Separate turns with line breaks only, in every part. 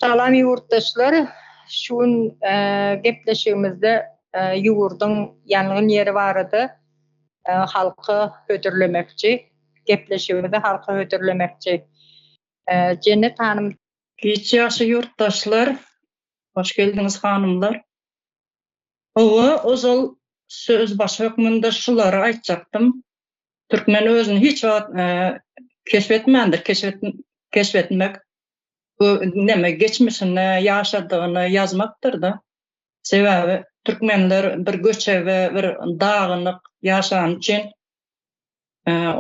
Salam yurttaşlar. Şun gepleşigimizde ýurdun ýangyn ýeri barady. Halky hödürlemekçi. Gepleşigimizde halky hödürlemekçi. Cennet hanım.
Hiç ýaşy yurttaşlar, hoş geldiňiz hanymlar. Ozal söz baş hökmünde şulary aýtjakdym. Türkmen özüni hiç keşfetmendir, keşfetmek. Bu neme geçmişini, ýaşadygyny ýazmakdyr da. Sebäbi türkmenler bir göçebe, bir dağыныk ýaşan üçin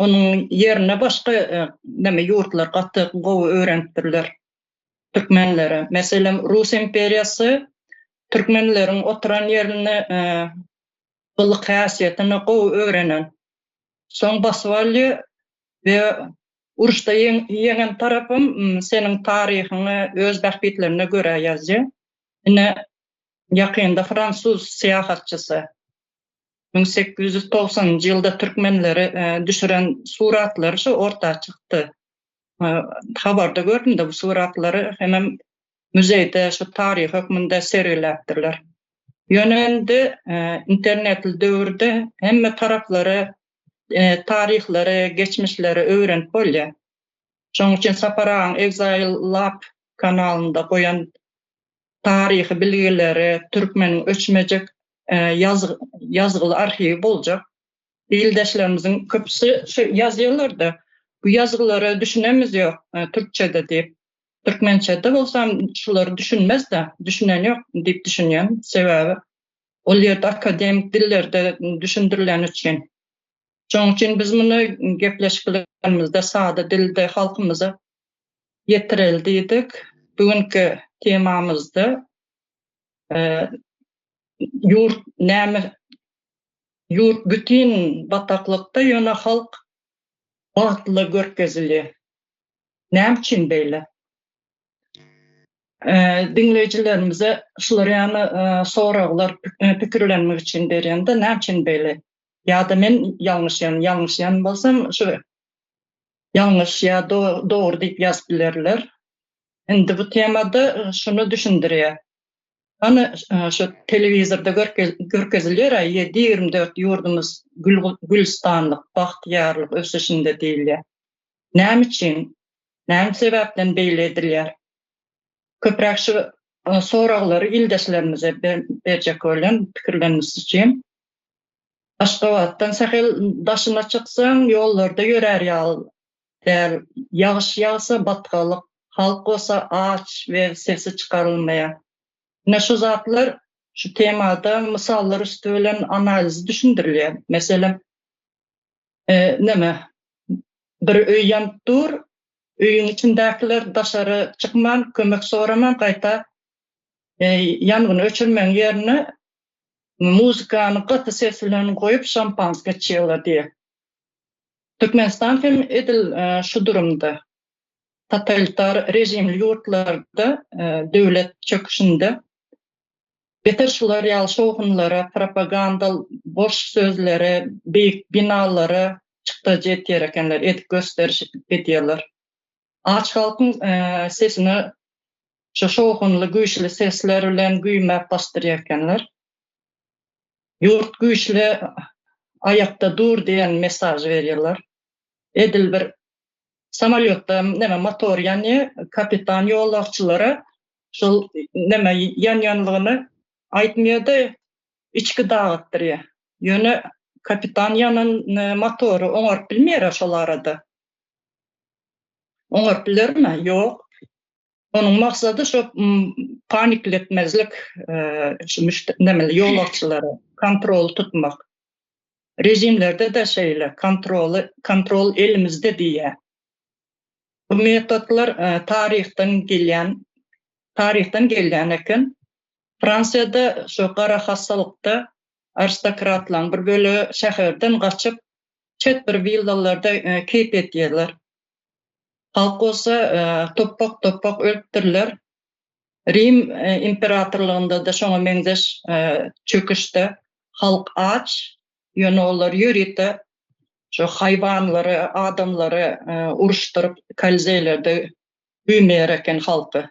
onuň ýerine başga neme ýurtlar gaty gowy öğrenipdirler türkmenlere. Meselem Rus imperiýasy türkmenleriň oturan ýerini gylyk häsiýetini gowy öğrenen. Soň basyp aldy we uruşda ýeňen tarapym seniň taryhyňy öz bähbitlerine görä ýazdy. Ine ýakynda Fransuz seýahatçysy 1890-njy ýylda türkmenleri düşüren suratlar şu ortağa çykdy. Habarda gördüm de bu suratlary hemem müzeyde şu taryh hökmünde seriläpdirler. Ýönendi internetli döwürde hemme taraplary taryhlary, geçmişleri öwrenip bolýar. Şoň üçin Saparaň Exile Lab kanalynda goýan taryhy bilgileri, türkmen öçmejek yazgyly arhiwi boljak. Dildeşlerimiziň köpüsi şu ýazýarlar-da. Bu ýazgylary düşünemiz ýok türkçede diýip. Türkmençede bolsam şulary düşünmez de, düşünen ýok diýip düşünýän. Sebäbi ol ýerde akademik dillerde düşündirilen üçin. Şoň üçin biz muny gepleşiklerimizde sada dilde halkymyza ýetirildik. Bugünkü temamyzda ýurt bütün bataklykda ýöne halk bagtly görkezili. Näme üçin beýle? Dinleýijilerimize şular ýany soraglar pikirlenmek üçin berýände näme üçin beýle? Ya da men ýalňyşyan bolsam şu ýalňyş ýa dogry diýip ýazyp bilerler. Endi bu temada şunu düşündirýär. Ana şu telewizorda görkezilýär 7-24 ýurdumuz gülstanlyk, bahtiýarlyk ösüşinde diýilýär. Näme üçin? Näme sebäpden beýle edilýär? Köpräk şu soraglary ildeşlerimize berjek bolan pikirlenmesi üçin. Aşgabatdan Sahel daşyna çyksaň ýollarda ýörer ýal. Ýağış ýagsa batgalyk, halk bolsa aç we sesi çykarylmaýar. Ne şu zatlar şu temada misallar üstülen analiz düşündirilýär. Meselem neme bir öý ýanyp dur, öýüň içindekiler daşary çykman, kömek soraman gaýta ýangyn öçürmeň ýerine muzykany gaty ses bilen goýup şampanska içýärler diýe. Türkmenistan hem edil şu durumda. Totalitar rejimli ýurtlarda döwlet çöküşinde beter şular ýalşy okunlara, propagandal boş sözlere, beýik binalara çykda jetýär ekenler, etip gösteriş edýärler. Aç halkyň sesini şu şokunly güýçli sesler bilen güýmäp bastyrýar ekenler. Ýurt güýçli ayakta dur diýen mesaj berýärler. Edil bir samolyotda neme motor ýany kapitan ýolagçylara şol neme ýanýanlygyny aýtmaýardy, içki dağıttırýar. Ýöne kapitan ýanyn motoru oňaryp bilmeýär şol arada. Oňaryp bilermi? Ýok. Onuň maksady şu panikletmezlik, şu ýolagçylary kontrol tutmak. Rejimlerde de şeýle kontrol elimizde diýär. Bu metodlar tarihten gelýän eken. Fransiyada şu gara hassalykda aristokratlaryň bir bölegi şäherden gaçyp çet bir villalarda keyp etýärler. Halk bolsa toppak ölüpdirler. Rim imperatorlygynda da şoňa meňzeş çöküşde halk aç, ýöne olar ýörite şu haýwanlary, adamlary uruşturup kalzeylerde büýmeýär eken halky.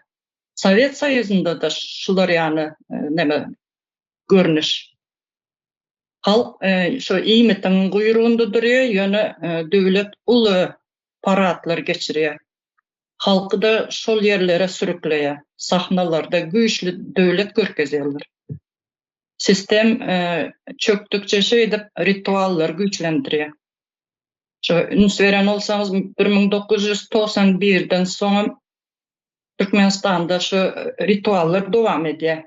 Sovet Soyuzunda da şular yani neme görünüş. Halk şu iýmitiň guýrugunda duruyor, ýöne döwlet uly paratlar geçiriyor. Halkı da şol yerlere sürükleýär. Sahnalarda güýçli döwlet görkezýärler. Sistem çöktükçe edip rituallar güýçlendirýär. Şu üns beren olsaňyz 1991-den soň Türkmenistanda şu rituallar dowam edýär.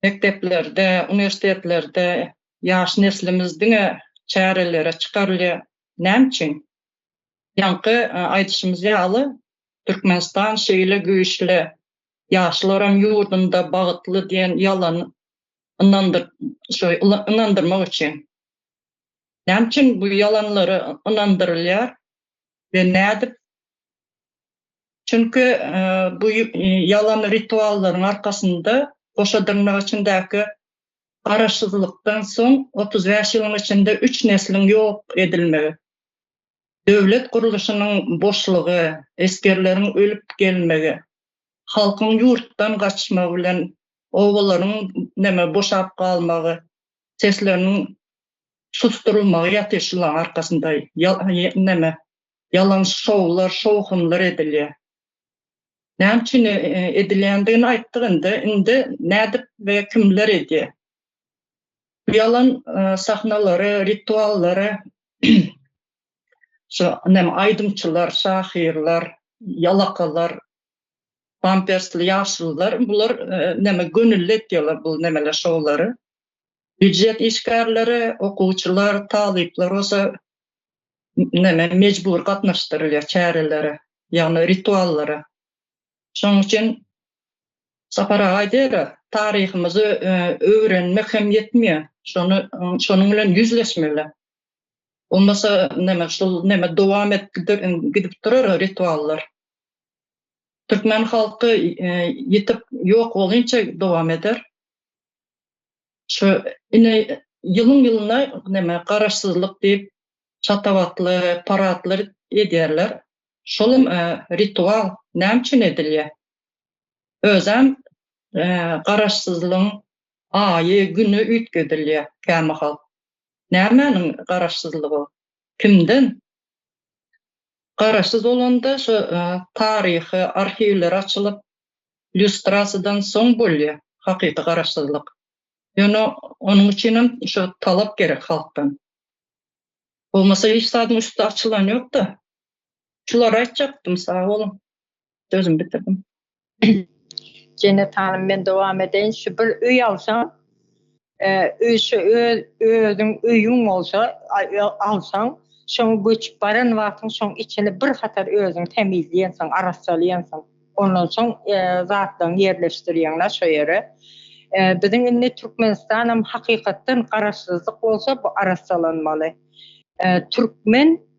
Mekteplerde, universitetlerde ýaş neslimizdiň çärelere çykarylýar. Näme üçin? Ýanky aýdyşymyz ýaly Türkmenistan şeýle güýçli ýaşlaram ýurdunda bagtly diýen ýalan inandyrmak üçin. Näme üçin bu ýalanlary inandyrylýar we nädip? Çünki bu ýalan rituallaryň arkasynda goşadyrnak içindäki garaşsyzlykdan soň 35 ýylyň içinde 3 neslin ýok edilmegi. Döwlet guruluşynyň boşlugy, eskerleriň ölüp gelmegi, halkyň ýurtdan gaçmagy bilen owalaryň boşap galmagy, sesleriniň susturulmagy ýatyşylaryň arkasynda ýalan şowlar, şowhunlar edilýär. Näme üçin edilýändigini aýtdygynda, indi nädip we kimler edýär? Bu ýalan sahnalary, rituallary şu aýdymçylar, şahyrlar, ýalakalar, pampersli ýaşlylar, bular gönüllü etýärler bu nemeler şowlary. Büdjet işgärleri, okuwçylar, talyplar olsa mecbur gatnaşdyrylýar çärelere, ýagny rituallary. Şoň üçin Sapara aýdýar, taryhymyzy öwrenmek hem ýetmeýär. Şonuň bilen ýüzleşmeli. Olmasa şol dowam gidip durar rituallar. Türkmen halky ýetip ýok bolýança dowam eder. Şu ýylyň ýylyna garaşsyzlyk diýip çatawatly paratlar edýärler. Şolum ritual näme üçin edilýär? Özem garaşsyzlygyň aýy, güni üýtgedilýär käme halk. Nämenin garaşsyzlygy? Kimden? Garaşsyz bolanda şu taryhy, arhiwler açylyp illüstrasiýadan soň bolýar hakyky garaşsyzlyk. Ýöne onuň üçin şu talap gerek halkdan. Olmasa hiç saatın üstü açılan yok da. Şular açacaktım, sağ olun. Sözüm bitirdim.
Cennet Hanım, ben devam edeyim. Şu bir öy alsan, özün öyün olsa, alsan, şonu göçüp baran wagtyň şoň içini bir hatar özüň temizleýänsiň, araçsalyansyň. Ondan soň zatlaryň ýerleşdirýänler şo ýere. Biziň indi Türkmenistanam hakykatdan garaşsyzlyk bolsa bu araçsalanmaly. Türkmen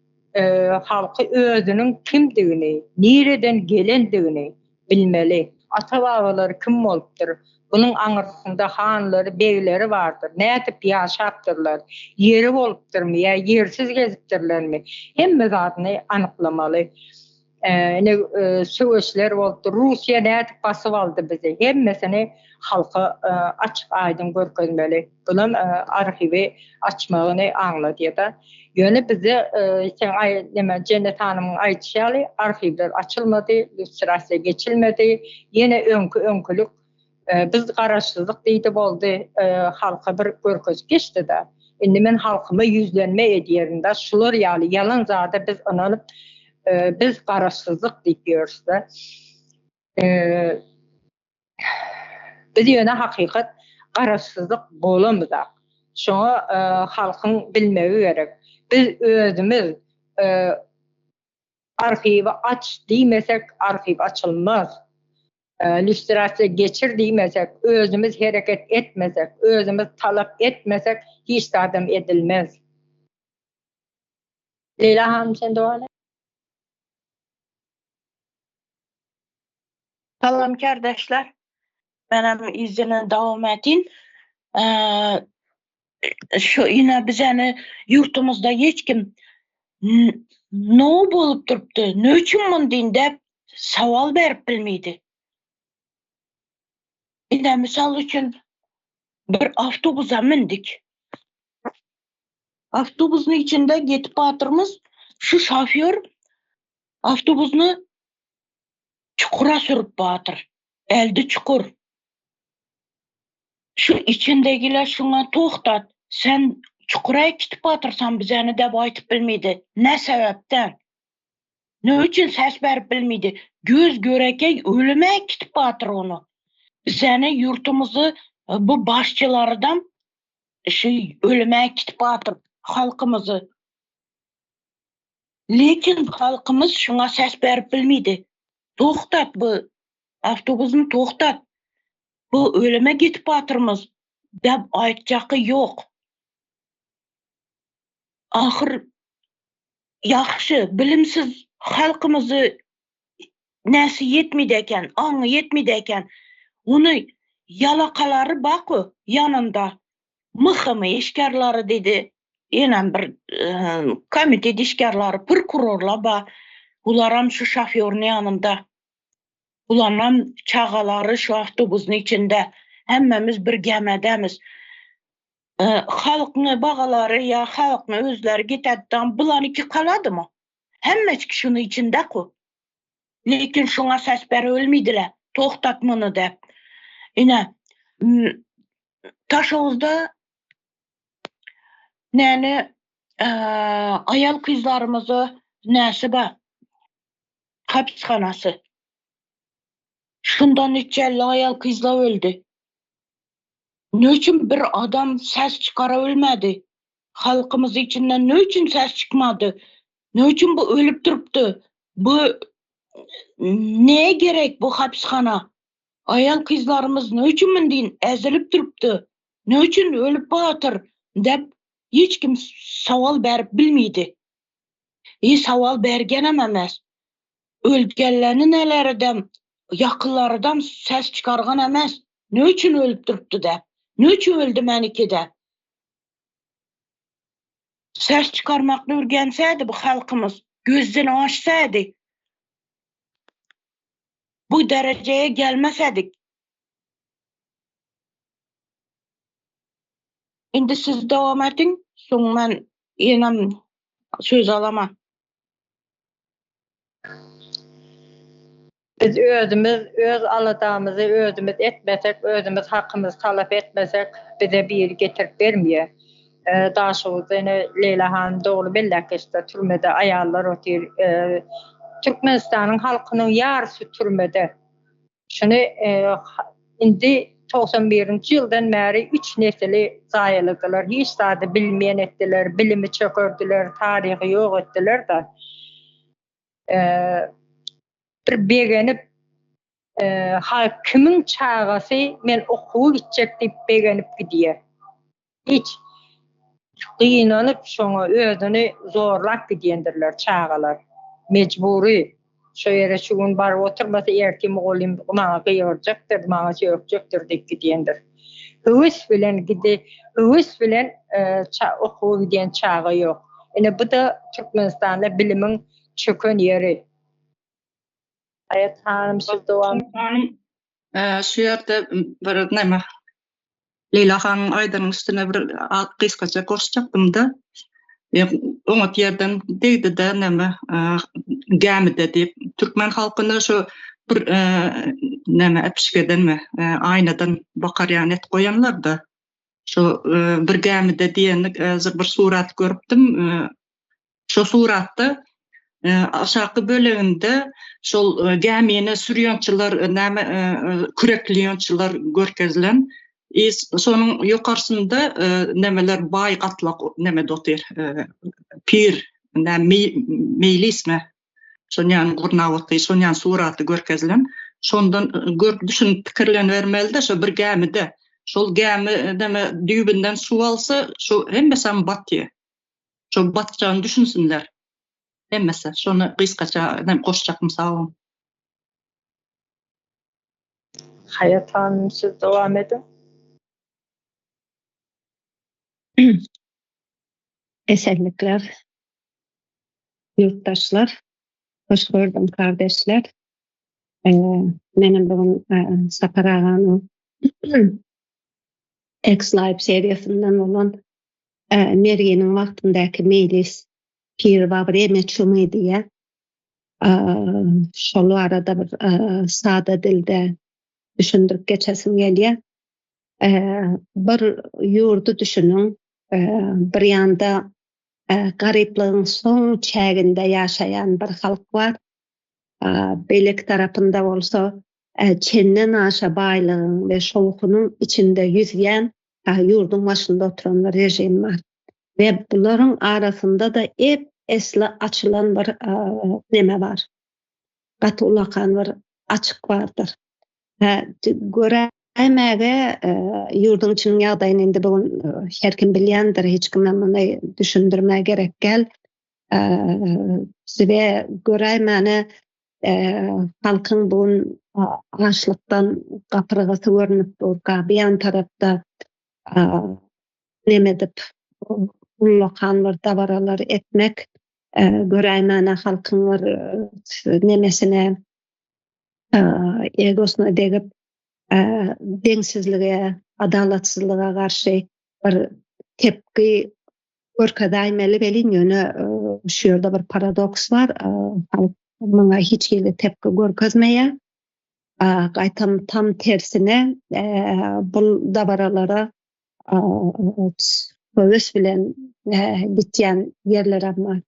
halky özüniň kimdigini, nereden gelendigini bilmeli. Ata-babalary kim bolupdyr? Bunun aňyrsynda hanlary, beýleri bardyr. Nädip ýaşapdyrlar? Ýeri bolupdyrmy ýa ýersiz gezipdirlermi? Hemme zadyny anyklamaly. Söwüşler bolupdy. Russiýa nädip basyp aldy bizi? Hemmesini halka açık aydın görkezmeli. Bunun arhivi açmagyny aňlady da. Ýöne bize Cennet Hanımyň aýtýaly arhivler açylmady, illüstrasiýa geçilmedi. Ýene öňkülük biz garaşsyzlyk diýdi boldy, halka bir görkez geçdi da. Indi men halkyma ýüzlenme edýärinde şular ýaly ýalan zada biz anyp biz garaşsyzlyk diýýäris da. Biz ýöne hakykat garaşsyzlyk bolamyzak. Şoňa halkyň bilmegi gerek. Biz özümüz arhivi aç diýmesek arhiv açylmaz. Illüstrasiýa geçir diýmesek, özümüz hereket etmesek, özümüz talap etmesek hiç adam edilmez. Leyla Hanım, sen dowam et.
Salam kardeşler. Benim izine devam edin. Şu yine bize yurtumuzda hiç kim ne bolup durupdy, ne üçin mundyň dep sawal berip bilmeydi. Ine misal üçün bir avtobusa mindik. Avtobusun içinde getip batırmız. Şu şoför avtobusunu çukura sürüp batır. Elde çukur. Şu içindegiler şuna toxtat. Sen çukura gitip batırsan bizəni de aytıp bilmeydi. Ne sebepten? Ne için ses verip bilmeydi? Göz göreke ölüme gitip batır onu. Bizəni yurtumuzu bu başçılardan ölüme gitip batır. Halkımızı. Lekin halkımız şuna ses verip bilmeydi. Toxtat bu avtobusunu toxtat. Bu ölüme gitip batırmız. Dep aytjaqı yok. Ahir yaxşı, bilimsiz halkımızı näsi yetmeydi eken, aňy yetmeydi eken, onu yalakaları bakı yanında. Mıhımı işgarları dedi. Enen bir komite işgarları, prokurorla ba. Ularam şu şoförün yanında. Ularam çağaları şu avtobusun içinde. Hemmemiz bir gemedemiz. Halkını bağaları ya halkını özleri gitedden bulan iki kaladı mı? Hemmeçki şunu içinde ku. Lekin şuna ses beri ölmeydiler. Toxtatmını dep. Yine Taşovuzda näni ayal kızlarımızı näsi ba? Hapishanası. Şundan neçeli ayal kızla öldü. Ne için bir adam ses çıkara ölmedi? Halkımız içinden ne için ses çıkmadı? Ne için bu ölüp duruptu? Bu neye gerek bu hapishana? Ayal kızlarımız ne için mindiğin ezilip duruptu? Ne için ölüp batır? Dep hiç kim saval berip bilmeydi. Saval bergen emez. Ölgenlerin nelerden, yakınlardan ses çıkargan emez. Ne için ölüp duruptu dep? Ne için öldü meniki de? Ses çıkarmakla örgenseydi bu halkımız, gözünü açsaydı, bu dereceye gelmeseydik. Şimdi siz devam edin, sonra ben yine söz alamam.
Biz öz aladağımızı özümüz etmesek, özümüz hakkımızı talep etmesek bize bir getirip vermiyor. Daha sonra Leyla Hanım doğru bellek işte türmede ayarlar otur. Türkmenistan'ın halkının yarısı türmede. Şunu indi 91-nji ýyldan bäri 3 nesili zaýalydylar. Hiç zady bilmeýän etdiler, bilimi çökürdüler, taryhy ýok etdiler da. Bir begenip kimin çağasy men okuw gitjek diýip begenip gidýär. Hiç gynanyp şoňa özüni zorlap gidýändirler çağalar. Mecburi. Şu ýere şu gün bar oturmasa erkim oğlum maňa gyýarjakdyr, maňa söýekjekdir diýip gidýändir. Hıwys bilen gidi, hıwys bilen okuw gidýän çağı ýok. Ene bu da Türkmenistanda bilimin çöken ýeri. Hayat Hanım siz dowam.
Şu ýerde bir näme Leyla Hanım aýdaryň üstüne bir gysgaça gorşjakdym da. Oňa ýerden diýdi de näme gämide diýip türkmen halkyna şu bir näme epişgedenmi aýnadan bakaryan et goýanlar da. Şu bir gämide diýenlik bir surat görüpdim. Şu suratda aşağı böleginde şol gämine sürýänçiler näme küreklýänçiler görkezlen. Sonun ýokarsynda nemeler bay gatlak neme dotyr pir meylisme şonyan gurnawaty şonyan suraty görkezlen şondan düşün pikirlen bermelde şo bir gämide şol gämi neme düýbinden suw alsa şo hemmesem batýar şo batjany düşünsinler hemmese şonu gysgaça nem goşjak mysalam.
Hayat Hanım siz dowam edin.
Esenlikler, yurttaşlar, hoş gördüm kardeşler. Benim bugün Sapar ağanın X-Live serisinden olan Meryem'in vaktindeki meclis Pir Babri Meçhumi diye şolu arada bir sada dilde düşündürüp geçesim geliyor. Bir yurdu düşünün, bir yanda garipliğin son çağında yaşayan bir halk var. Belik tarafında olsa çenden aşağı baylığın ve şovkunun içinde yüzgen yurdun başında oturan bir rejim var. Ve bunların arasında da hep esli açılan bir neme var. Katı ulakan bir açık vardır. Göremeğe yurdun içinin yağdayını indi bugün her kim bilyendir, hiç kimden bunu düşündürmeye gerek gel. Ve göremeğine halkın bugün açlıktan kapırgası görünüp durga bir yan tarafta nemedip ulakan bir davaralar etmek göremeğine halkın bir nemesine egosuna degip dengsizliğe, adalatsızlığa karşı bir tepki görkezmeli belin yönü şu yerda bir paradoks var. Halk buna hiç tepki görkezmeye tam tersine bu dabaralara söz bilen bityen yerler ama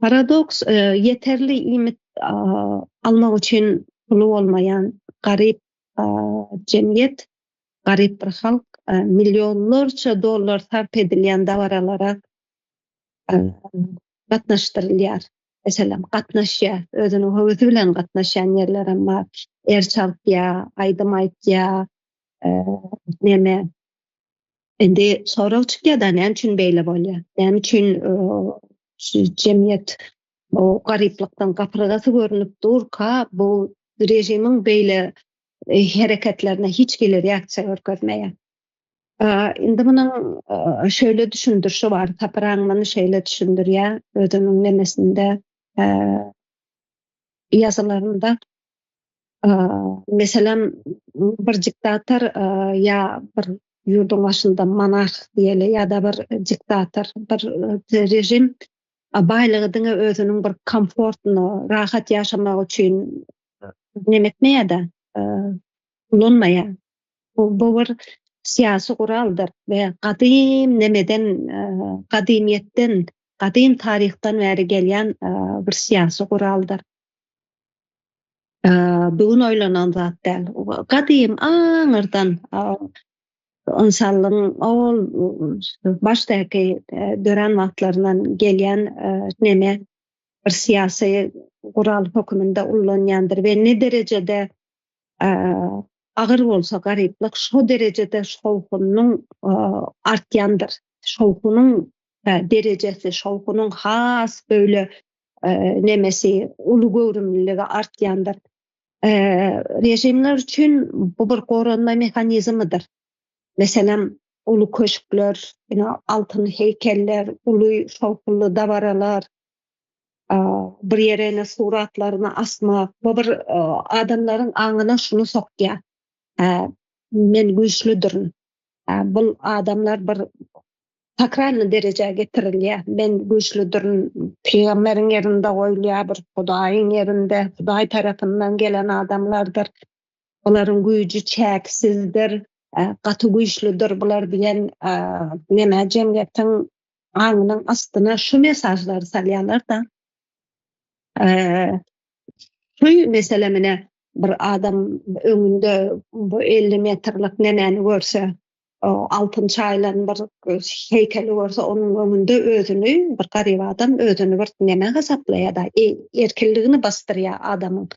paradoks yeterli imit almak için pulu olmayan garip cemiyet, garip bir halk milyonlarca dolar sarf edilen davaralara katnaştırılýar. Mesela katnaşya, özünün höwüsü bilen katnaşan yerler ama erçaltya, aydymaytya, neme. Endi sorak çykýar da näme üçin beýle bolýar? Näme üçin cemiyet o gariplikden gapyrgasy görünüp durka bu rejimiň beýle hereketlerine hiç gelir reaksiýa görkezmeýär. Indi munyň şöyle düşündürşi var. Taparaň many şeýle düşündürýär özüniň nemesinde ýazylarynda. Meselem bir diktator ya bir yurdun başında monarh diýeli ya da bir diktator, bir rejim baýlygyny özüniň bir komfortunu, rahat ýaşamak üçin nemetmeýär da kullanmaýar. Bu bir siyasi kuraldır ve kadim nemeden, kadimiyetten, kadim tarihten beri gelen bir siyasi kuraldır. Bugün oylanan zat değil. Kadim anırdan insanlığın baştaki dören vaktlarından gelen neme bir siyasi kural hükümünde ullanyandır ve ne derecede ağır bolsa gariplik şu derecede şowkunyň artýandyr. Şowkunyň derecesi, şowkunyň has böyle nemesi, uly görünmligi artýandyr. Rejimler üçin bu bir goranma mehanizmidir. Meselem uly köşkler, altyn heykeller, uly şowkly davaralar, bir yerine suratlaryny asmak, bu bir adamlaryň aňyna şunu sokýar. Men güýçlüdürün. Bu adamlar bir takrarly derejeye getirilýär. Men güýçlüdürün. Peýgamberiň ýerinde goýulýar, bir Hudaýyň ýerinde, Hudaý tarapyndan gelen adamlardyr. Olaryň güýji çäksizdir, gaty güýçlüdür. Bular bilen neme jemgyýetiň aňynyň astyna şu mesajlary salýarlar da. Şu meselemine bir adam öňünde bu 50 metrlik nemeni görse, altın çaylan bir heykeli görse onun öňünde özünü bir garip adam özünü bir neme hasaplaýar da erkinligini bastyrýar adamyň.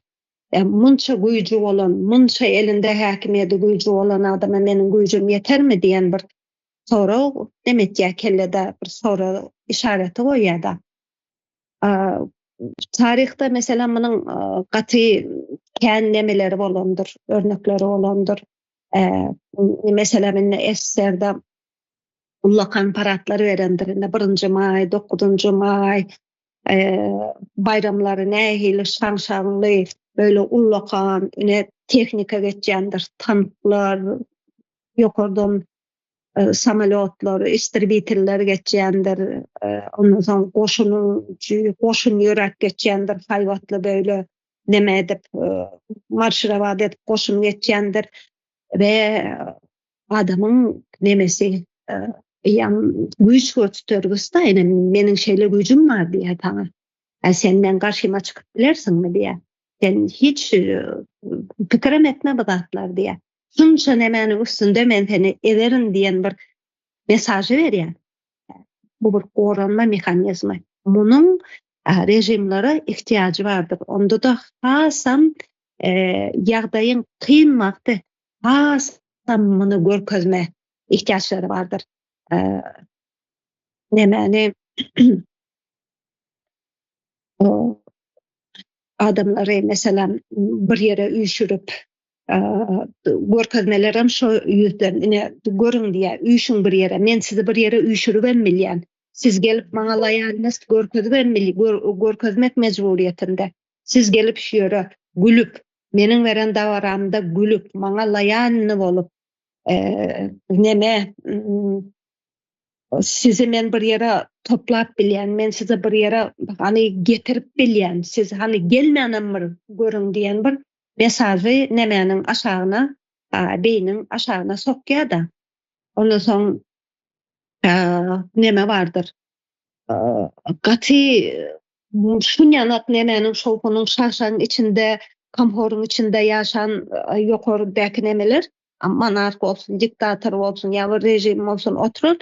Munça güýji bolan, munça elinde häkimiýeti güýji bolan adama meniň güýjüm ýetermi diýen bir sorag demetýär kellede bir sorag işareti goýýar da. Tarihte mesela munyň gaty kän nemeleri bolandyr, örnekleri bolandyr. Mesela men SSR'da ulakan paratlary berendir. 1-nji may, 9-njy may bayramlary nähili şan-şanly böyle ullakan, yine teknika geçendir, tanklar, yokardan samolyotlar, istribiterler geçendir, ondan sonra koşun yörek geçendir, hayvatlı böyle neme edip, marşıravat edip koşun geçendir ve adamın nemesi yan güç göstergüsü ine menin şeýle gücüm var diye taňa. Sen men garşyma çykyp bilersiňmi diye. Sen hiç pikirim etme bu zatlar diye. Şunça nemeni üstünde men seni ederim diyen bir mesajı berýär. Bu bir goranma mehanizmi. Munun rejimlere ihtiyacı vardır. Onda da hasam ýagdaýyň kyn wagty hasam muny görkezme ihtiýaçlary vardır. Nemeni adamlary mesela bir ýere üýşürip görkezmelerim şo ýüzden görüň diye üýşüň bir ýere, men sizi bir ýere üýşürip bilýän. Siz gelip maňa laýanlyk görkezip görkezmek mejburiýetinde. Siz gelip şu ýere gülüp, meniň beren dawaramda gülüp, maňa laýanly bolup, neme sizi men bir ýere toplap bilýän, men sizi bir ýere hani getirip bilýän, siz hani gelmänimdir görüň diýen bir mesajy nemenin aşagyna, beýniň aşagyna sokýar da. Ondan soň neme vardır? Gaty şunyanak nemenin şowkunyň şaşan içinde, komforun içinde ýaşan ýokary nemeler, monark bolsun, diktator bolsun, ýa bir rejim bolsun oturur.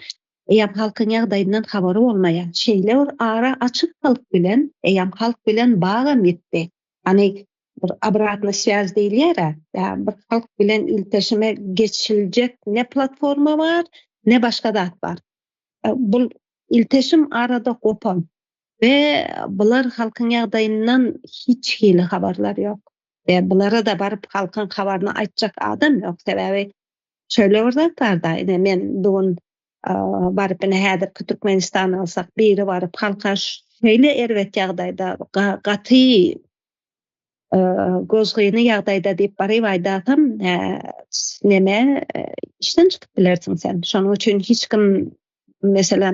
Eýem halkyň ýagdaýyndan habary bolmaýar. Şeýle bir ara açyk halk bilen, halk bilen bagam ýetdi. Hani bir obratna связь diýilýär. Bir halk bilen ilteşime geçiljek ne platforma var, ne başga zat var. Bu ilteşim arada gopan ve bular halkyň ýagdaýyndan hiç hili habarlar ýok. Ve bulara da barıp halkyň habaryny aýtjak adam ýok. Sebäbi şöyle bir zatlarda, men bugün barıp häzir Türkmenistan alsak, biri barıp halka şeýle erwet ýagdaýda gaty gözgyny ýagdaýda diýip bary aýdatam, neme işden çykyp bilersiň sen. Şonuň üçin hiç kim mesela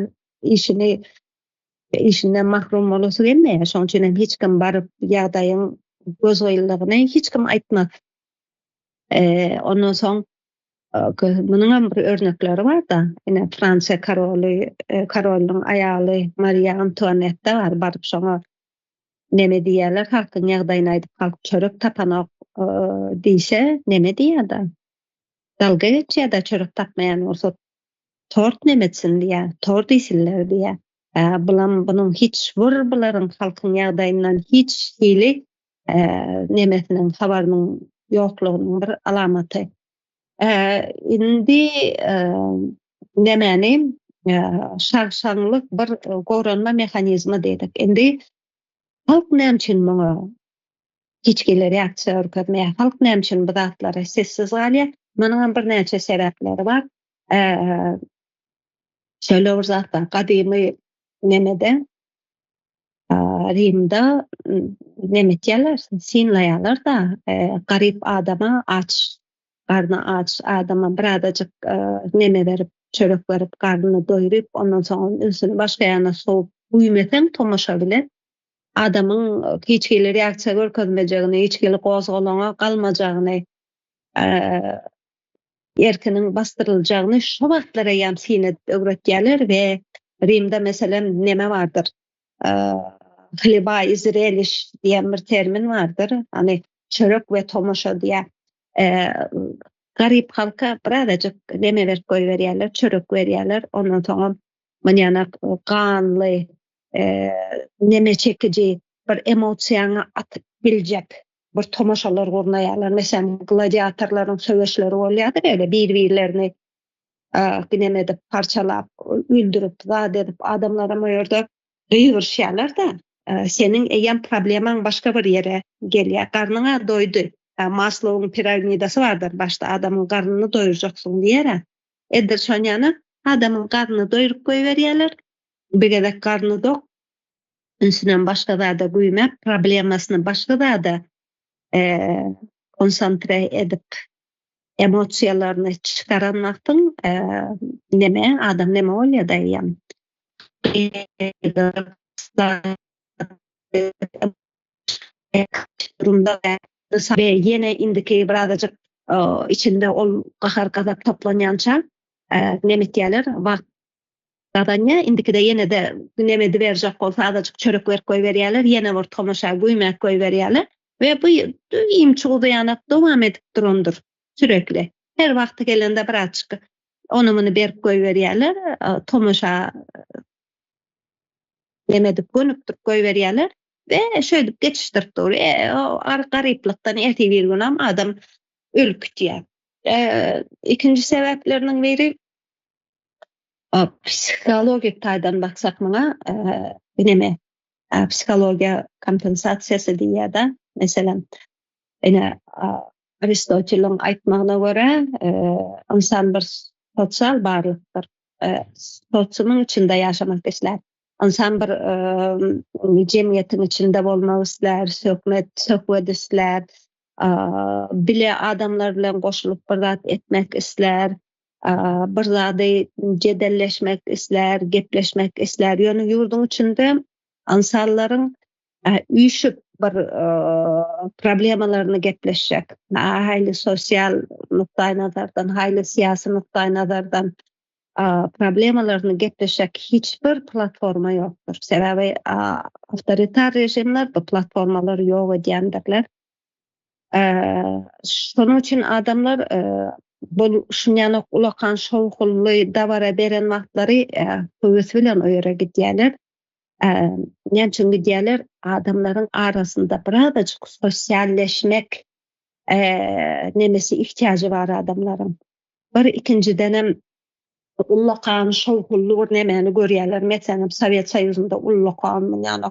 işinden mahrum bolasy gelmeýär. Şonuň üçin hiç kim barıp ýagdaýyň gözgylygyny hiç kim aýtmaz. Ondan soň munyň bir örnekleri var da, ine Fransa karolunyň aýaly Marie Antoinette var, barıp şoňa neme diýerler, halkyň ýagdaýyny aýdyp, halk çörek tapanak diýse, neme diýär da? Dalga geçýär da çörek tapmaýan bolsa tort nemetsin diýär, tort diýsinler diýär. Bunyň hiç bularyň halkyň ýagdaýyndan hiç hili nemesiniň habarynyň ýoklugynyň bir alamaty. Indi nemeni şarşanlyk bir goranma mehanizmi diýdik. Indi halk näme üçin muňa hiç gelir ýakça örkezmeýär? Halk näme üçin bu zatlary sessiz galýar? Munyň bir näçe sebäpleri bar. Şöyle bir zat bar. Gadymy nemede Rimde neme diýerler? Sinlaýarlar da garyp adama aç, garny aç adama bir adajyk neme berip, çörek berip, garnyny doýuryp, ondan soň özüni başga ýana soğup uýmasaň tomaşa bilen adamın hiç gelir ýakça görkezmejegini, hiç gelir gozgalaňa galmajagyny, erkiniň bastyryljagyny şu wagtlara ýam sine öwretýärler we Rimde meselem neme vardır? Hleba izreliş diýen bir termin vardır. Hani çörek we tomaşa diýär. Garyp halka bir adajyk neme berip goýberýärler, çörek berýärler. Ondan soň manýana ganly neme çekiji bir emosiýany atyp biljek bir tomaşalar gurnaýarlar. Meselem gladiatorlaryň söwüşleri bolýardy, öyle bir-birlerini neme edip parçalap, öldürüp, zat edip adamlara moýarda gıýgyrşýarlar da. Senin eýem problemaň başga bir ýere gelýär. Garnyňa doýdy. Maslow'un piramidasy vardır. Başta adamın garnyny doýurjaksyň diýär. Edir şoňany adamın garnyny doýurup goýberýärler. Begedek garny dok. Ünsünen başga da güýmep, problemasyny başga da konsantre edip emosiyalarını çıkaranlaktın neme adam neme olya da yani durumda ve yine indiki birazcık içinde ol kahar kadar toplanyança nemetyeler vaqtadanya indiki de yine de nemedi verecek olsa azıcık çörek koy veriyorlar yine var tomaşa guymak koy veriyorlar ve bu imçoğda yani devam edip durundur sürekli her vakti gelende birazcık onu bunu berip koy veriyorlar tomaşa nemedip gönüp koy veriyorlar ve şöyle geçiştirip doğru o gariplikten eti bir gün adam ülkütüyor. İkinci sebeplerinin biri psikologik taydan baksak mına neme psikologiya kompensasiyası diye da mesela ene Aristoteles'in aytmağına göre insan bir sosyal varlıktır. Sosyumun içinde yaşamak ister. İnsan bir cemiyetin içinde olmak ister, söhbet ister, bile adamlarla koşulup bir zat etmek ister, bir zat cedelleşmek ister, gepleşmek ister. Yani yurdun içinde insanların uyuşup bir problemalarını gepleşecek. Hayli sosyal noktay nazardan, hayli siyasi noktay nazardan problemalarını gepleşecek hiçbir platforma yoktur. Sebebi otoriter rejimler bu platformaları yok ediyendirler. Şunun için adamlar bu şunyanok ulakan şoğullu davara beren vaxtları kuvvet bilen öýere gidýärler. Näçin gidýärler? Adamların arasında birazcık sosyalleşmek nemesi ihtiyacı var adamların. Bir ikincidenem ulakan şoğullu nemeni görýärler. Mesela Sovet Soýuzyna ulakan yani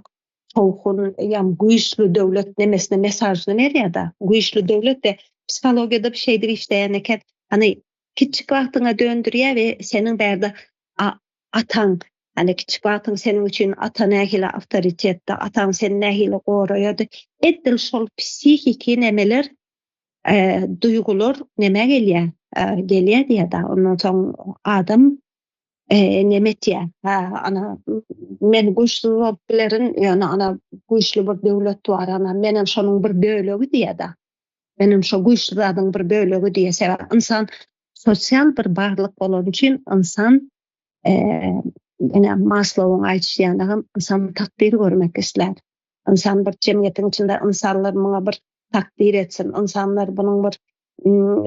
şoğun yani güýçlü döwlet nemesine mesajını berýär da. Güýçlü döwlet de psikologiyada bir şeydir işleýän hani kiçik wagtyňa döndürýär we senin berde atan hani kiçik wagtyň senin üçin ata nähili awtoritetde atan seni nähili goraýardy. Etdil şol psihiki nemeler duygular neme gelýär diýär da ondan soň adam nemetýär ana men güýçlü bolup bilerin ýani ana güýçlü bir döwlet bar ana menem şonuň bir bölegi diýär da menem şo güýçlü zadyň bir bölegi diýär sebäp insan sosyal bir barlyk bolan üçin insan ene Maslow'un aýtýandy insan takdir görmek isler. İnsan bir cemiýetiň içinde insanlar muňa bir takdir etsin. İnsanlar bunyň bir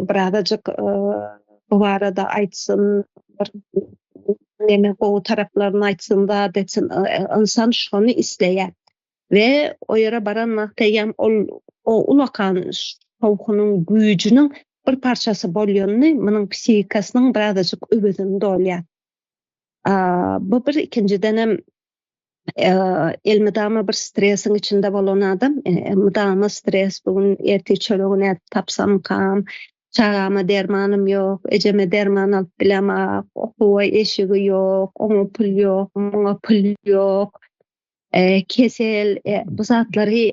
birazajyk bu barada aýtsyn, bir neme o taraplaryny aýtsyn da detsin. İnsan şonu isleýär. Ve o ýere baran wagtda o ulakan şowkunyň güýjüniň bir parçasy bolýanyny munyň psihikasynyň birazajyk öwedinde bolýar. Bu bir ikincidenem elmidama bir stresiň içinde bolan adam, elmidama stres bugün erti çölegine tapsam kam, çağama dermanım yok, eceme derman alıp bilemek, okuwa eşigi yok, oňa pul yok, muňa pul yok, kesel, bu zatlary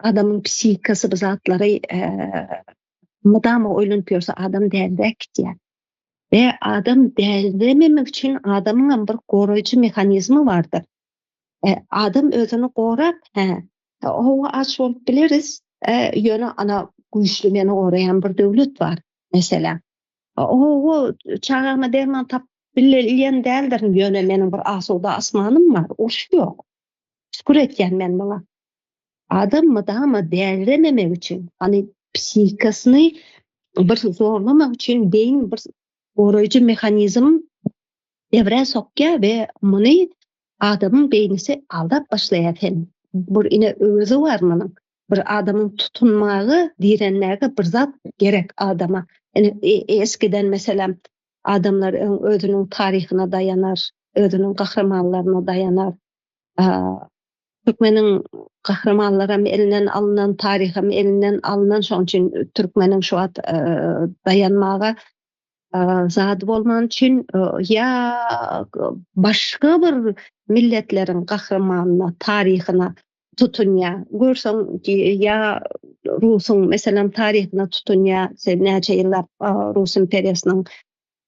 adamın psihikasy bu zatlary mudama oýlanyp ýörse adam däldek diýär. Ve adam däldrememek için adamın bir goraýjy mehanizmi vardır. Adam özünü gorap, o aç bolup biliriz. Ýöne ana güýçlü meni goraýan bir döwlet var mesela. O çağama derman tap bilýän däldir. Ýöne meniň bir asuda asmanym var. Oş ýok. Şükür etýän men buňa. Adam mydama däldrememek için, hani psihikasyny bir zorlamak için beyin bir goraýjy mehanizm devre sokýar we muny adamın beýnisi aldap başlaýar. Bir ine özü var munyň. Bir adamın tutunmagy, direnmäge bir zat gerek adama. Eskiden mesela adamlar özünün tarihine dayanar, özünün kahramanlaryna dayanar. Türkmeniň kahramanlary elinden alınan tarihim elinden alınan şoň üçin Türkmeniň şu wagt dayanmagy zat bolman üçin ya başga bir milletleriň gahramanyna, taryhyna tutunya. Görsen ya Rus'un mesela tarihine tutunya näçe ýyllar Rus imperiýasynyň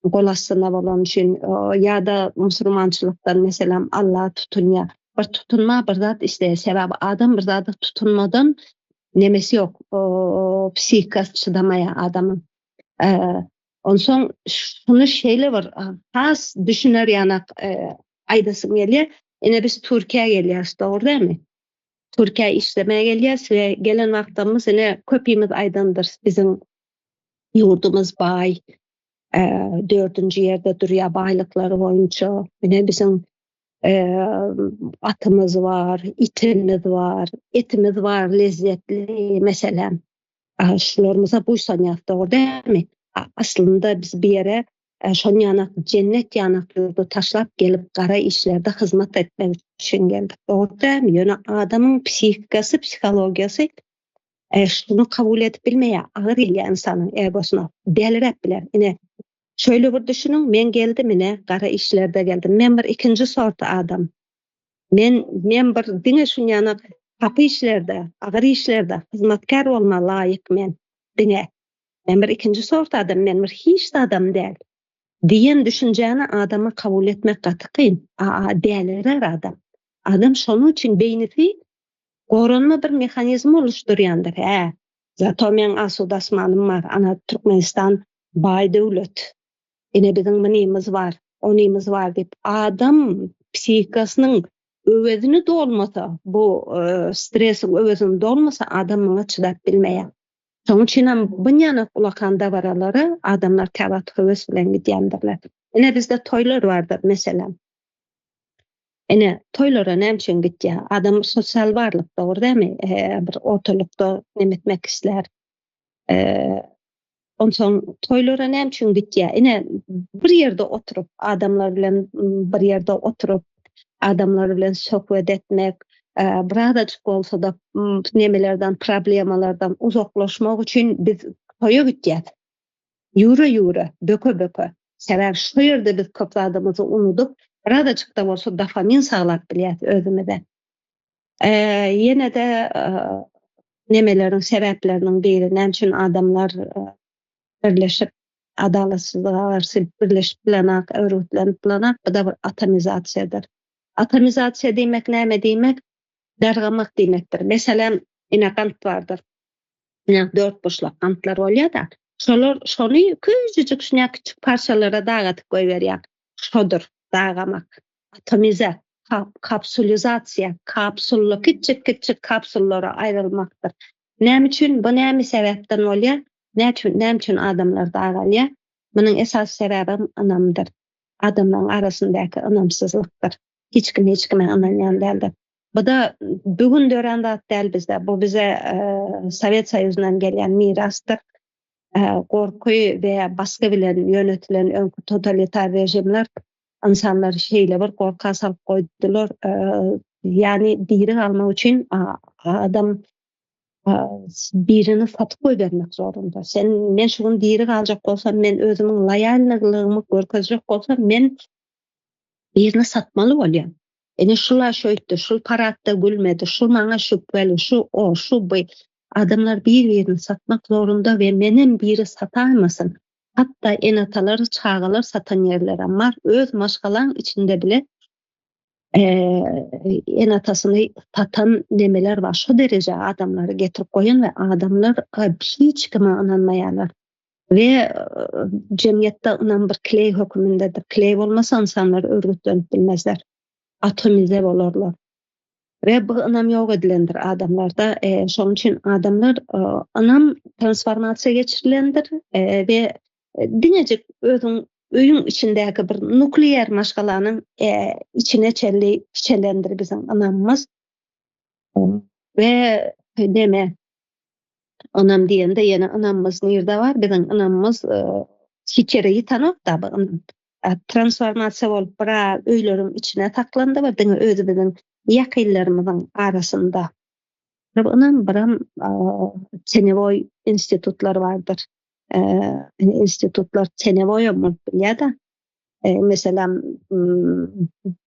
golasyna bolan üçin ya da musulmançylykdan mesela Allah tutunya. Bir tutunma bir zat işte sebäbi adam bir zat tutunmadan nemesi yok. Psihikasy çydamaya adamın. Onsoň şunu şeýle bir has düşüner ýanak aýdasym gelýär. Ene biz Türkiýe gelýäris, dogry dälmi? Türkiýe işlemeye gelýäris we gelen wagtymyz ene köpüýmiz aýdandyr. Bizim ýurdumuz baý, 4-nji ýerde durýar baýlyklary boýunça. Ene bizim atymyz var, itimiz var, etimiz var, lezzetli meselem. Şularımıza buýsanýar, dogry dälmi? Aslında biz bir yere şon ýanak cennet ýanak ýurdu taşlap gelip gara işlerde hyzmat etmek üçin geldik. Dogry dälmi? Ýöne adamyň psihikasy, psihologiýasy şunu kabul edip bilmeýär. Agyr ýa insanyň egosuna delirep biler. Ine şöyle bir düşünün, men geldim ine gara işlerde geldim. Men bir ikinji sorta adam. Men bir diňe şun ýanak tapy işlerde, agyr işlerde hyzmatkar bolma laýyk men diňe. Men bir ikinji sorta adam, men bir hiç de adam däl. Diýen düşünjäni adamy kabul etmek gaty kyn. Dälirer adam. Adam şonuň üçin beýnisi goranma bir mehanizm oluşturýandyr. Zato men asudasmanym var. Ana Türkmenistan baý döwlet. Ene biziň menimiz var, onymyz var dip adam psihikasynyň öwedini dolmasa, bu stresiň öwedini dolmasa adam muňa çydap bilmeýär. Şonuň üçin bu ýanak ulakanda baralary adamlar täwat höwes bilen gidýändirler. Ene bizde toýlar bardyr meselem. Ene toýlara näme üçin gidýär? Adam sosial barlyk, dogry dälmi? Bir ortalykda nemetmek isler. Onsoň toýlara näme üçin gidýär? Ene bir ýerde oturup adamlar bilen bir ýerde oturup adamlar bilen söhbet etmek, birazajyk bolsa da nemelerden, problemalardan uzaklaşmak üçin biz toýa gidýär. Ýüre, böke. Sebäp şu ýerde biz köpladymyzy unudup, birazajyk da bolsa dopamin saglap bilýär özümizde. Ýene de nemelerin sebäpleriniň biri näme üçin adamlar birleşip adalatsızlyğa garşy birleşip bilenak, örgütlenip bilenak, bu da bir atomizasiýadyr. Atomizasiýa diýmek näme diýmek? Dargamak diýmekdir. Meselem ine kant bardyr. Ine 4 boşlak kantlar bolýar-da. Şonu küçücük küçük parçalara dağatyp goýberýär. Şodur dağamak. Atomize, kapsulizasiýa, kapsully küçük kapsullara aýrylmakdyr. Näme üçin? Bu näme sebäpden bolýar? Näme üçin adamlar dağalýar? Munyň esas sebäbi anamdyr. Adamlaryň arasyndaky anamsyzlykdyr. Hiç kime anlaýan däldir. Bu da bugün dörende däl bizde. Bu bize Sovet Soýuzundan gelýän mirasdyr. Gorky we baskı bilen ýönetilen öňkü totalitar rejimler insanlar şeýle bir gorka salyp goýdular. Ýani biri almak üçin adam birini satyp goýbermek zorunda. Men şunu diri galjak bolsam, men özümiň loýallygymy görkezjek bolsam, men birini satmaly bolýar. Ene şula şöýtdi, şul paratda gülmedi, şul maňa şüpeli, şu bu. Adamlar birini satmak zorunda we menen biri satarmasyn. Hatta enatalar, çağalar satan ýerler var. Öz maşgalaň içinde bile enatasyny satan nemeler var. Şu derece adamları getirip koyan ve adamlar hiç kime inanmayanlar. Ve cemiyette inan bir kley hükümündedir. Kley olmasa insanlar örgütlenip bilmezler. Atomize bolurlar. Ve bu inam ýok edilendir adamlarda. Şonuň üçin adamlar inam transformasiýa geçirilendir ve diňejik özüň öýüň içindäki bir nukleer maşgalanyň içine çelendir biziň anamyz. Ve deme anam diýende ýene anamyz nirde bar? Biziň anamyz hiçereyi tanokda bu transformasiýa bolup bir öýleriň içine taklandy we diňe özü biziň ýakynlarymyzyň arasynda. Anam biram Çenevoy institutlar bardyr. Institutlar Çenevoy bilýär-da. Mesela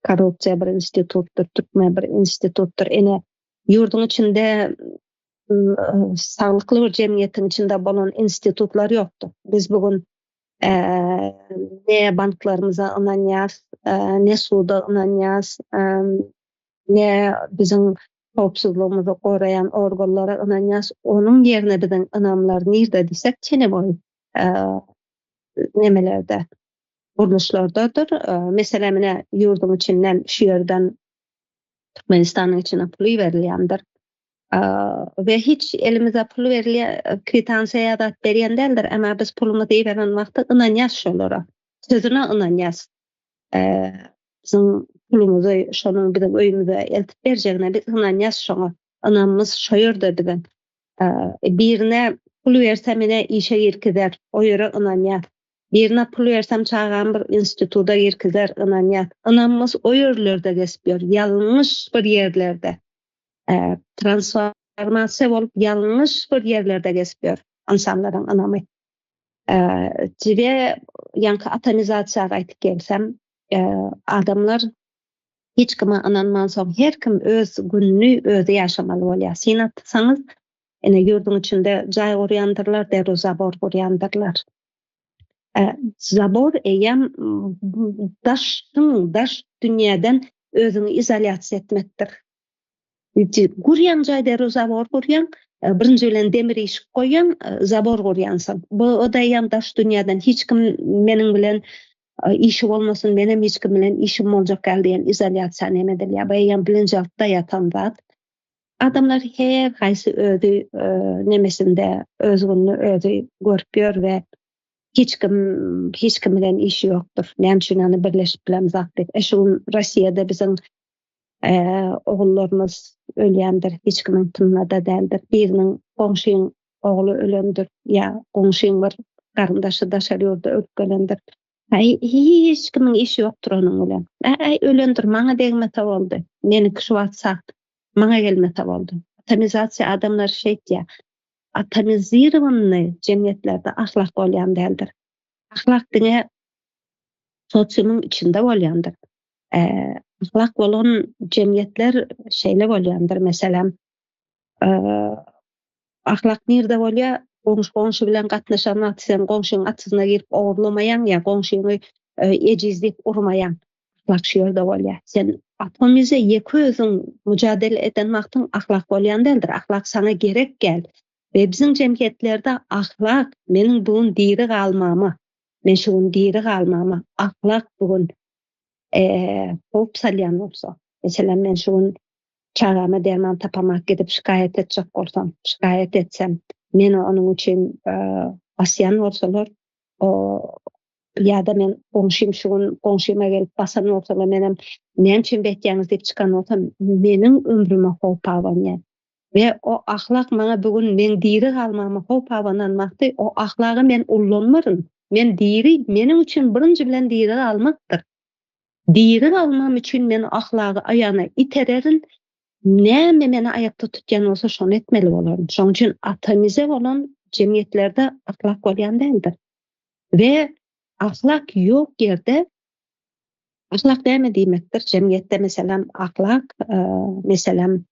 korrupsiýa bir institutdur, türkmen bir institutdur. Ene yurdun içinde sağlıklı bir cemiyetin içinde bolan institutlar yoktu. Biz bugün ne banklarımıza ınanyas, ne suda ınanyas, ne bizim hopsuzluğumuzu koruyan organlara ınanyas, onun yerine bizim ınamlar nirde desek çene boy nemelerde, kuruluşlardadır. Mesela mine yurdun içinden, şu yerden Türkmenistan'ın içine pulu verilýändir. Ve hiç elimize pul verilýär, kwitansiýa da berýän däldir, ama biz pulumuzy diýilen wagtda ynanýas şolara. Sözüne ynanýas. Bizim pulumuzy şonuň bizim öýümüze eltip berjegine biz ynanýas şoňa. Anamız şo ýerde digen. Birine pul bersem mene işe girkizer, o ýere ynanýar. Birine pul bersem çağan bir instituta girkizer, ynanýar. Anamız o ýerlerde gesipýär, ýalňyş bir ýerlerde. Transformasiya bolup ýalňyş bir ýerlerde gesipýär insanlaryň anamy. Jibe ýanky atomizasiýaga aýtyp gelsem, adamlar hiç kime inanman soň her kim öz gününü özü ýaşamaly bolýar. Sen atsaňyz, ene ýurdun içinde jaý gorýandyrlar, derä zabor gorýandyrlar. Zabor eýem daş dünýäden özüni izolasiýa etmekdir. Guryan jaýda zabor guryan, birinji bilen demir işik goýan, zabor guryansyň. Bu oda ýandaş dünýäden hiç kim meniň bilen işi bolmasyn, menem hiç kim bilen işim boljak diýen izolasiýa nemedir. Bu ýan bilinçaltda ýatan zat. Adamlar her haýsy özü nemesinde özgünlüğü özü görpýär we hiç kim bilen işi ýokdur. Näme üçin any birleşip bilen zat diýip. Eşin Rossiýada bizim oğullarımız ölýändir, hiç kimin tynmada däldir. Biriniň goňşyň oğlu ölendir, ya goňşyň bir garyndaşy daşary ýurda ölüp gelendir. Hiç kimin işi ýokdur onuň bilen. Ölendir, maňa degmete boldy. Meni kişi watsa, maňa gelmete boldy. Atomizasiýa adamlar şeýtýär. Atomizirowany jemgyýetlerde ahlak bolýan däldir. Ahlak diňe sosiýumyň içinde bolýandyr. Ahlak bolan cemiyetler şeýle bolýandyr. Meselem, ahlak nirde bolýar? Goňşy bilen gatnaşan atsan, goňşyň atyna girip ogurlamayan ýa goňşyny ejizlip urmayan. Ahlak şu ýerde bolýar. Sen atomize ýeki özüň mücadele eden wagtyň ahlak bolýan däldir. Ahlak sana gerek gel. Ve bizim cemiyetlerde ahlak, meniň bugün diri galmamy, men şuň diri galmamy, ahlak bugün hop salyan olsa. Mesela men şuň çağama derman tapamak gidip şikayet etjek bolsam, şikayet etsem, men onuň üçin basyan bolsalar, ýa-da men goňşyma gelip basan bolsalar, menem näme üçin betýäňiz diýip çykan bolsam, meniň ömrüme hop awanýar. Ve o ahlak maňa bugün men diri galmamy hop awananmakdy, o ahlagy men ullanmaryn. Men diri, meniň üçin birinji bilen diri galmakdyr. Diri galmam üçin men ahlagy aýana itererin, näme meni aýakda tutýan bolsa şonu etmeli bolarym. Şoň üçin atomize bolan jemgyýetlerde ahlak bolýan däldir. Ve ahlak ýok ýerde ahlak näme diýmekdir? Jemgyýetde meselem ahlak, meselem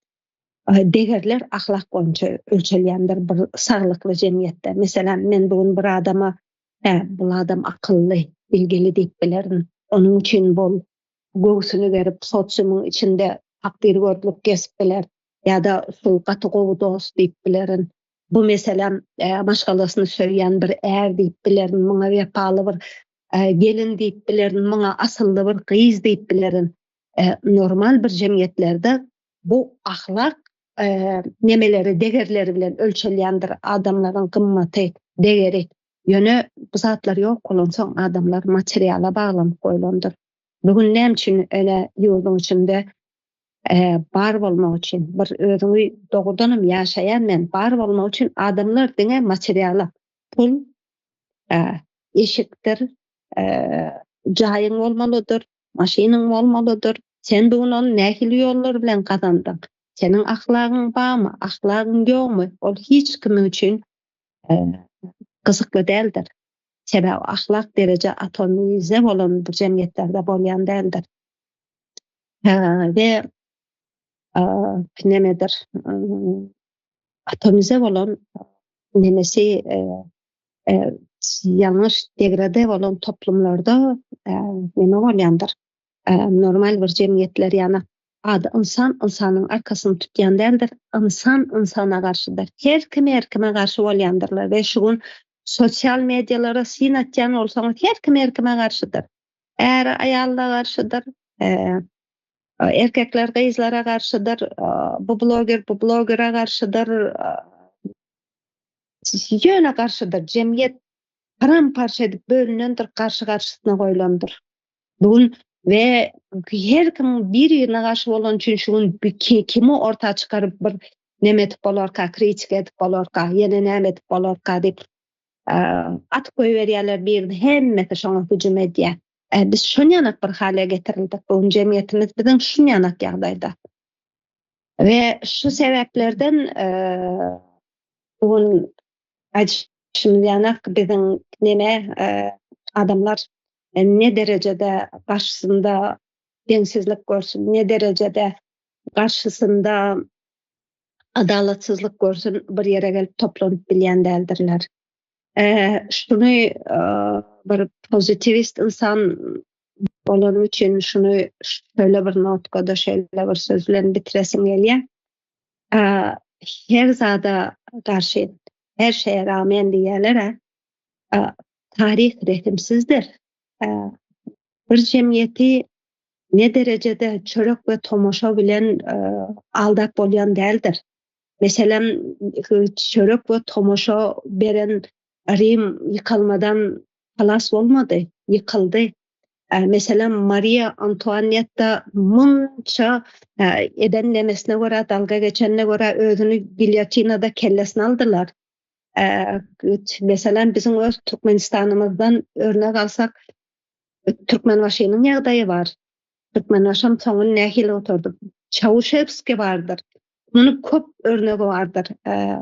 degerler ahlak boýunça ölçelýändir bir saglykly jemgyýetde. Meselem men bugün bir adama, bu adam akylly, bilgili diýip bilerin. Onun için bol göğsünü verip sosyumun içinde takdir gördülüp kesip biler. Ya da şu katı gowu dost diýip bilerin. Bu meselem başgalasını söýýän bir är diýip bilerin. Muňa wepaly bir gelin diýip bilerin. Muňa asylly bir gyz diýip bilerin. Normal bir jemgyýetlerde bu ahlak nemeleri, degerleri bilen ölçelýändir. Adamlaryň gymmaty, degeri. Ýöne bu zatlar ýok bolansoň adamlar materiala baglanyp goýulandyr. Bugün näme üçin öle ýurdun içinde bar bolmak üçin, bir özüňi dogudanyp ýaşaýan men bar bolmak üçin adamlar diňe materiala, pul, eşikdir, jaýyň bolmalydyr, maşinaň bolmalydyr. Sen bugün onu nähili ýollar bilen kazandyň. Senin ahlagyň barmy, ahlagyň ýokmy? Ol hiç kim üçin gyzykly däldir. Sebäbi ahlak derece atomize bolan bu jemgyýetlerde bolýan däldir. Ve nemedir atomize bolan nemesi yanlış degrade bolan toplumlarda neme bolýandyr. Normal bir jemgyýetler ýa-ni insanyň arkasyny tutýan däldir. İnsan insana garşydyr. Her kime garşy bolýandyrlar we şugun sosial medialara sinatýan bolsaňyz her kime garşydyr. Äri aýallara garşydyr, erkekler gyzlara garşydyr, bu blogera garşydyr, ýöne garşydyr. Jemgyýet paramparça edip bölünendir, garşysyna goýulandyr. Bugun ve her kim bir ýerine garşy bolan üçin şugun kimi ortağa çykaryp bir neme etip bolarka, kritik edip bolarka, ýene näme edip bolarka dip atyp goýberýärler bir hemmeti şoňa hüjüm edýär. Biz şonyanak bir hale getirildik. Bu jemgyýetimiz biziň şonyanak ýagdaýda. Ve şu sebeplerden bugun aýdýanak biziň neme adamlar ne derecede karşısında dengsizlik görsün, ne derecede karşısında adalatsızlık görsün bir yere gelip toplanıp bilýän däldirler. Şunu bir pozitivist insan bolan üçin şunu şöyle bir notka da şöyle bir söz bilen bitiresim gelýär. Her zada karşı her şeye rağmen diýerler, tarih rehimsizdir. Bir jemgyýeti ne derecede çörek ve tomoşa bilen aldap bolýan däldir. Meselem çörek ve tomoşa beren Rim yıkılmadan halas bolmady, yıkıldy. Meselem Maria Antoinette munça eden nemesine göre, dalga geçenine göre özünü gilyotinada kellesine aldılar. Meselem bizim öz Türkmenistanımızdan örnek alsak, Türkmenbaşynyň ýagdaýy bar. Türkmenbaşam soňun nähili oturdy. Çavuşevski bardyr. Muny köp örnegi bardyr.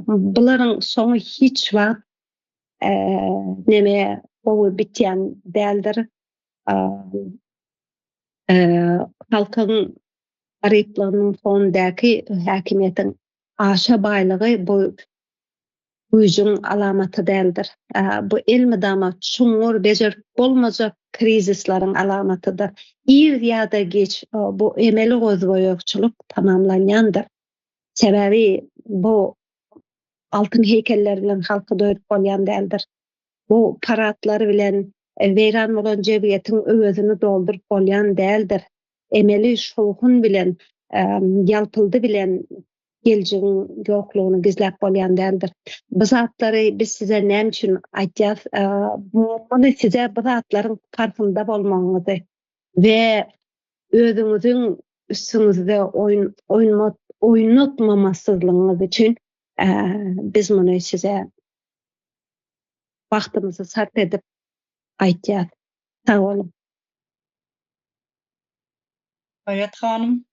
Bularyň soňy hiç wagt neme owy bitýän däldir. Halkyň garyplygynyň fonundaky häkimiýetiň aşa baýlygy bu güýjüň alamaty däldir. Bu ilmi dama çuňur bejer bolmajak krizislaryň alamatydyr. Ir ýa-da geç bu emeli gozgoýokçuluk tamamlanýandyr. Sebebi bu altyn heykeller bilen halky doýup bolýan däldir. Bu paratlary bilen weýran bolan jemgyýetiň öwezini doldurup bolýan däldir. Emeli şowhun bilen ýalpyldy bilen geleceğin yokluğunu gizlep bolýan däldir. Bu zatlary biz size näme üçin aýtýas? Bunu size bu zatlaryň farkynda bolmaňyzy we özüňiziň üstüňizde oýnatmamaslygyňyz üçin biz bunu size wagtymyzy sarf edip aýtýas. Sag bolun.
Hayat hanım,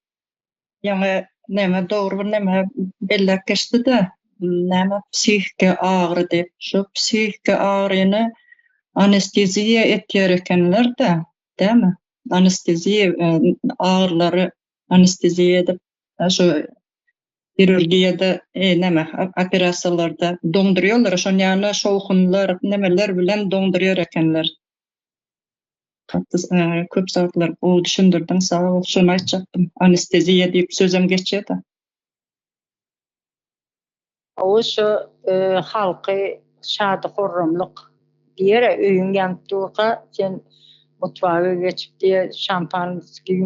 yani näme dogry bir näme bellek geçdi-de, näme psihike ağrı dep, şu psihike ağrıny anesteziýa etýär ekenler-de, däme? Anesteziýa ağrılary anesteziýa edip, şu kirurgiýada näme operasiýalarda doňdurýarlar, şo ýany şowhunlar, nämeler bilen doňdurýar ekenler. Köp zatlar o düşündirdim, sağ ol, şunu aýtjakdym. Anesteziýa diýip sözüm geçýär-de.
O şu halky şady horramlyk diýer, öýüň ýantyga sen mutfağa geçip diye şampanski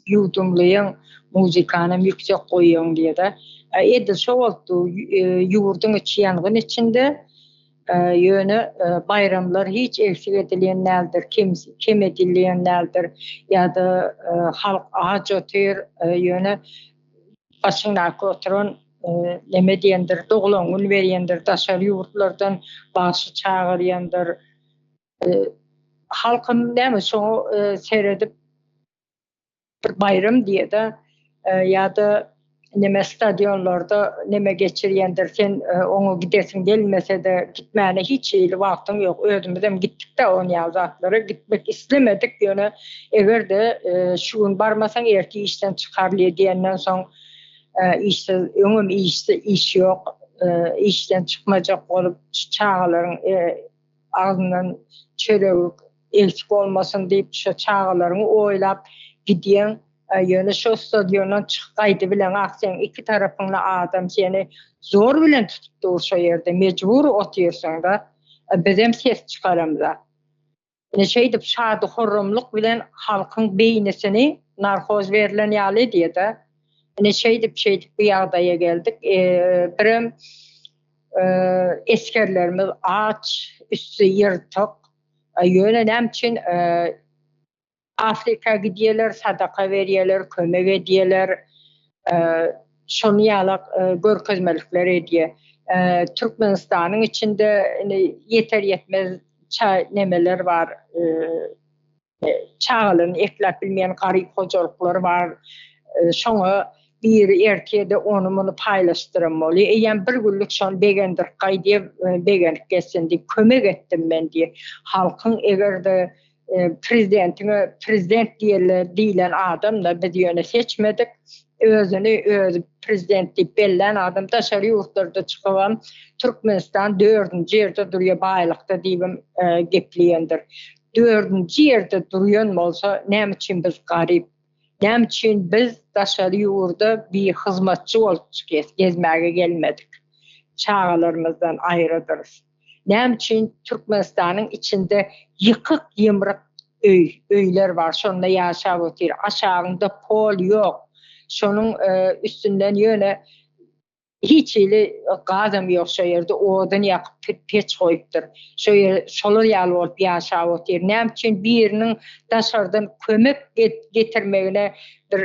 yudumlayan muzikana yüksek koyuyorsun diye de. Edil şu oldu yurdun içi yangın içinde yönü bayramlar hiç eksik edilenlerdir, kim edilenlerdir ya da halk ağaç otur yönü başına oturan neme diyendir, doğulun veriyendir, taşar yurtlardan başı çağırıyandır. Halkın neme şunu seyredip bir bayram diye de ya da neme stadyonlarda neme geçiriyendir, sen onu gidesin gelmese de gitmene hiç iyi vaktin yok. Özümüzden gittik de on yazakları gitmek istemedik. Yani eğer de şu gün barmasan erki işten çıkarlıya diyenden son iş yok. İşten çıkmayacak olup çağaların ağzından çörek eksik olmasın deyip şu çağalarını oylap gidiyen yönü şu stadyondan çıkaydı bilen aksen iki tarafınla adam seni zor bilen tutup dursa yerde mecbur otuyorsan da bizim ses çıkaramız. Ne şeydip şadı horrumluk bilen halkın beynisini narkoz verilen yali diye de ne şeydip bir yağdaya geldik. Birim eskerlerimiz aç, üstü yırtık. Yönenem için Afrika gidiyorlar, sadaka veriyorlar, kömek ediyorlar. Şunu yalak görkezmelikler ediyor. Türkmenistan'ın içinde yeter yetmez nemeler var. Çağılın eklep bilmeyen garip hocalıklar var. Şonu bir erkeğe de onu bunu paylaştırmalı. Yani bir günlük son begendir diye begenlik geçsin diye kömek ettim ben diye. Halkın eğer de prezident diyen adam da biz yöne seçmedik. Özünü prezident deyip bellen adam dışarı yurtlarda çıkıvan Türkmenistan 4. yerde duruyor baylıkta deyim gepliyendir. 4. yerde duruyor olsa ne için biz garip, ne için biz dışarı yurda bir hizmetçi olup gezmeye gelmedik. Çağalarımızdan ayrıdırız. Ne için Türkmenistan'ın içinde yıkık yımrık öyler var. Şonda yaşap otur. Aşağında pol yok. Şonun üstünden yöne hiç ile gazım yok şu yerde. Odan yakıp peç koyuptur. Şolar yalı olup yaşap otur. Ne için birinin dışarıdan kömek getirmeyine bir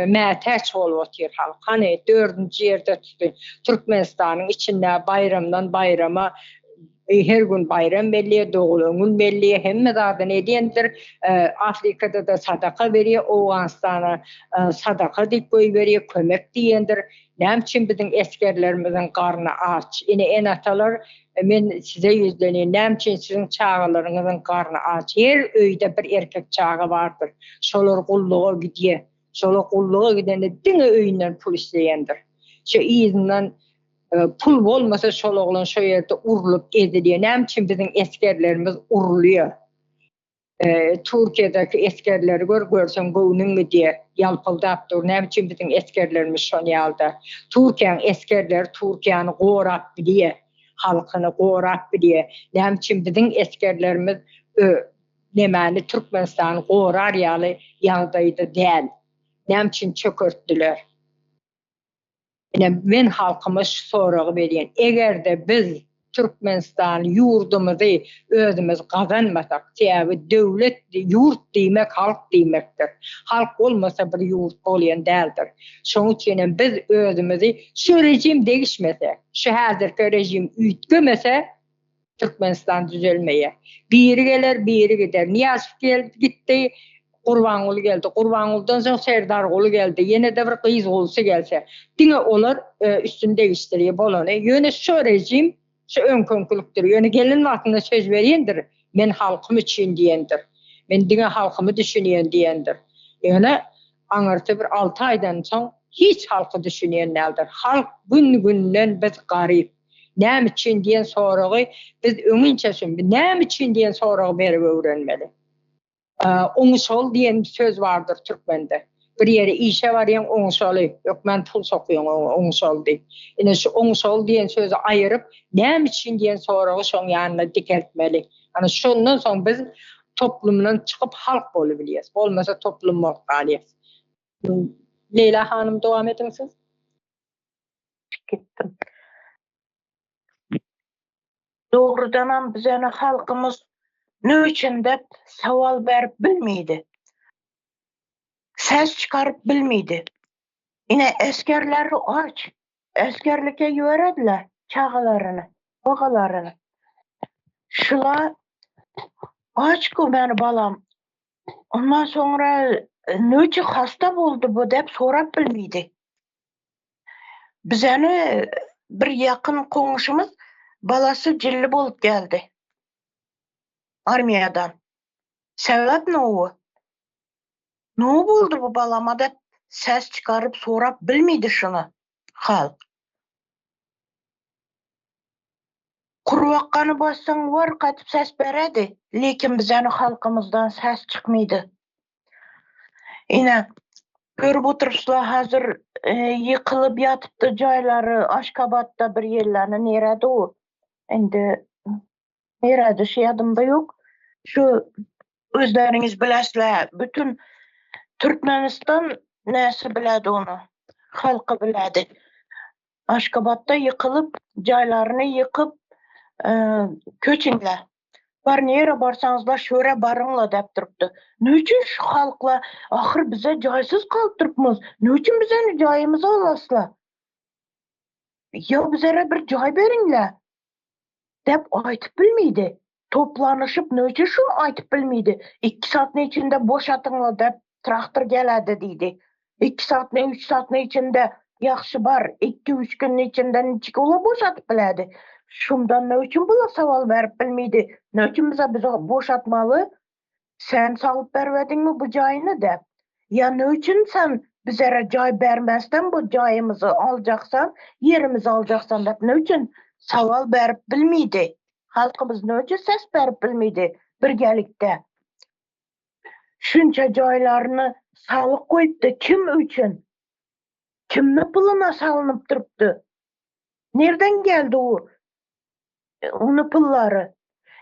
məteç olup otur halk. Hani 4. yerde Türkmenistan'ın içinde bayramdan bayrama her gün bayram belli, doğulunun belli, hem zaten ediyendir. Afrika'da da sadaka veriyor, Oğuzhanistan'a sadaka deyip koy veriyor, kömek diyendir. Ne için bizim eskerlerimizin karnı aç. Yine en atalar, ben size yüzleneyim, ne için sizin çağalarınızın karnı aç. Her öyde bir erkek çağı vardır. Şolar kulluğa gidiyor. Şolar kulluğa gidene dine öyünden pul isteyendir. Şu izinden pul olmasa şol oğlan şu yerde urulup eziliyor. Ne için bizim eskerlerimiz uruluyor. Türkiye'deki eskerleri görsen göğünün diye yalpıldap dur. Ne için bizim eskerlerimiz şonu yalda. Türkiye'nin eskerleri Türkiye'ni qorak biliyor. Halkını qorak biliyor. Ne için bizim eskerlerimiz nemani Türkmenistan'ı qorar yalı yağdaydı değil. Ne için çökürttüler. Yani ben halkıma şu soruyu vereyim. Eğer de biz Türkmenistan yurdumuzu özümüz kazanmasak, devlet, yurt demek halk demektir. Halk olmasa bir yurt olayan değildir. Şunun için biz özümüzü şu rejim değişmese, şu hazırki rejim ütgümese Türkmenistan düzelmeye. Biri gelir, biri gider. Niyazif gitti. Kurbanqulu geldi. Kurbanquldan sonra Serdarqulu geldi. Yine de bir kıyız olsa gelse. Dine olur üstünü değiştiriyor bolonu. Yöne şu rejim, şu önkönkülüktür. Yöne gelin vaktinde söz veriyendir. Men halkım için diyendir. Men dine halkımı düşünüyen diyendir. Yöne anırtı bir 6 aydan sonra hiç halkı düşünüyen neldir. Halk günden biz garip. Ne için diyen soruyu biz önünce şimdi ne için diyen soruyu verip öğrenmeli. Oňuşol diyen bir söz vardır Türkmende. Bir yere işe varyan oňuşoly. Yok men pul sokuyorum oňuşol diye. Ine şu oňuşol diyen sözü ayırıp näme için diyen soragy şoň ýanyna dikeltmeli. Ana şondan soň biz toplumdan çıkıp halk bolup bilýäs. Bolmasa toplum bolup galýas. Leyla hanım dowam ediňiz.
Gittim. Doğrudan bizene halkımız ne için de saval verip bilmeydi. Ses çıkarıp bilmeydi. Yine eskerleri aç. Eskerlike yörediler çağalarını, bagalarını. Şula aç ki beni balam. Ondan sonra nöçü hasta oldu bu deyip sorap bilmeydi. Bizene bir yakın komşumuz balası cilli bolup geldi. Armiyadan. Sebep ne o? Ne oldu bu balama da ses çıkarıp sorap bilmeydi şunu halk. Kurvaqqanı bassan var katıp ses beredi. Lekin bizani halkımızdan ses çıkmaydı. Yine görüp oturupsılar hazır yıkılıp yatıptı joylary Aşkabat'ta bir yerlerine nerede o? Endi nerede şey adımda yok. Şu özleriniz bilesler bütün Türkmenistan nesi biledi onu? Halkı biledi. Aşkabat'ta yıkılıp joylaryny yıkıp köçüngler. Bar nere barsaňyzlar şöre barıňlar dep durupdy. Nöçün şu halkla ahir bize joysuz kalıp turupmyz? Nöçün bizeni joyymyza alaslar? Ya bizere bir joy beriňler dep aýtyp bilmeydi. Toplanışıp nöçün şunu aýtyp bilmeydi. 2 saatın içinde boşatyňlar dep traktor geledi diýdi. 2 saatın 3 saatın içinde yaxşı bar 2-3 günün içinde niçik ola boşatyp biledi. Şundan nöçün bula saval berip bilmeydi. Nöçün bize boşatmalı? Sen salıp berwediňmi bu joyny dep. Ya nöçün sen bizere joy bermezden bu joyymyzy aljaksan, yerimizi aljaksan dep nöçün saval berip bilmeydi. Halkımız nöçün ses berip bilmeydi birgelikde. Şunça joylaryny salyk goýupdy kim üçin? Kimni puluna salınıp durupdy? Nereden geldi o? Onu pullary?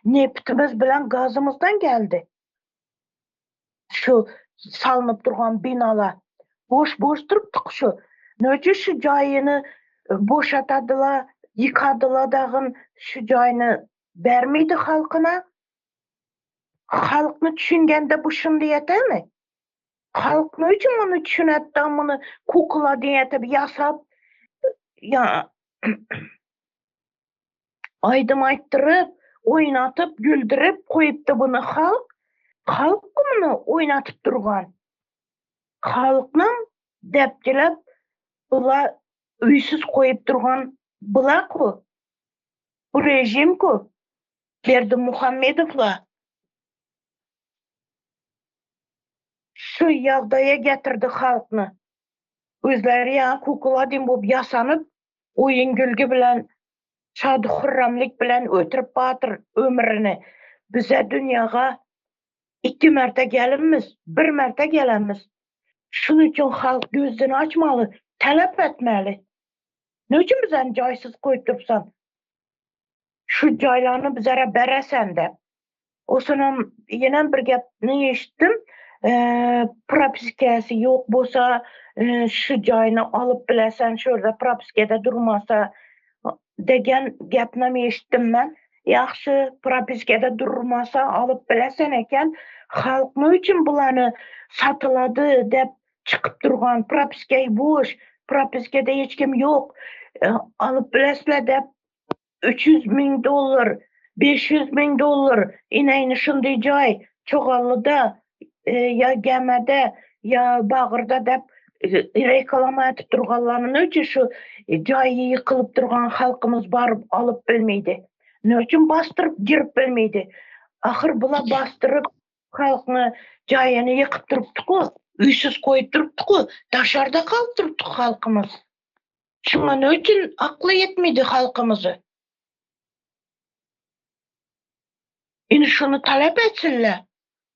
Neftimiz bilen gazımızdan geldi. Şu salınıp durgan binalar boş durupdyk şu. Nöçe şu joyuny boşatadylar, yıkadylar dagyn şu joyuny bermeydi halkyna. Halkny düşüngende bu şundy ýetemi? Halk nöçün onu düşünetdi, muny kukla diýetip ýasap ya aýdym aýtdyryp, oýnatyp, güldürip goýupdy bunu halk. Halk bunu oynatıp durgan. Halknam depdilep bula üýsiz koyup durgan bula ku. Bu rejim ku. Berdimuhammedowla. Şu ýagdaýa getirdi halkny. Özleri ya kukladin bolup ýasanyp, oýun gülgi bilen şad hurramlik bilen ötürüp batyr ömrini. Bize dünýäge 2 märte gelinmiz, 1 märte gelenmiz. Şunun üçün halk gözünü açmalı, talep etmeli. Nöçün bizden joysuz koyup durupsan? Şu joylarını bizlere beresen de. Osunun ýene bir gepni eşitdim. Propiskasi ýok bolsa, şu joyny alıp bilesen, şurada propiskede durmasa degen gepni eşitdim ben. Yaxşı propiskede durmasa alıp bilesen eken, halk ne üçün bulany satylady dep çıkıp durgan propiskey boş, propiskede hiç kim yok, alıp bilesler dep $300.000, $500.000 ineyni şunday joy Çoğallıda ya Gemede ya Bağırda dep reklama etip durganlaryny nöçün şu joy yıkılıp durgan halkımız barıp alıp bilmeydi. Nöçün bastırıp girip bilmeydi. Ahir bula bastırıp halkını joyuny yıkıp durupdyk, üýsiz koyup durupdyk, daşarda kalıp durupdyk halkımız. Şuna nöçün akly yetmedi halkymyzy. Indi şunu talep etsinler.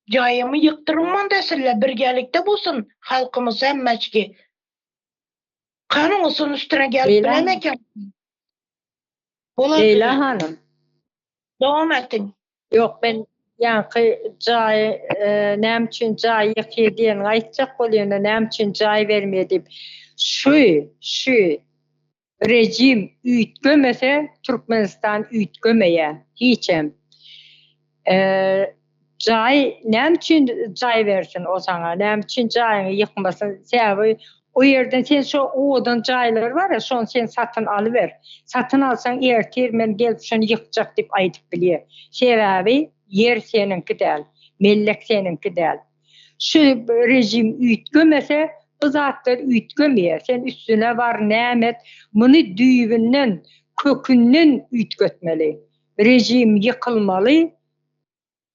Joyumy yıktırman desinler, birgelikde bolsun halkymız hemmeçki. Kanun olsun üstüne gelip bilemeken.
Leyla hanım.
Devam ettin.
Yok ben yankı joy näme üçin joy ýykýan aýtjak bolýanda näme üçin joy bermedip şu rejim üýtgemese Türkmenistan üýtgemeýär hiçem. Joy näme üçin joy bersin o sana, näme üçin joyuny ýykmasyn? Sebäbi o yerden sen şu odan joylar var ya, şonu sen satın alıver. Satın alsan ertir men gelip şunu yıkacak dip aýdyp bilýär. Sebäbi yer seninki däl, mellek seninki däl. Şu rejim üýtgemese bu zatlar üýtgemeýär. Sen üstüne var nämet, muny düýbünden, kökünden üýtgetmeli. Rejim yıkılmaly.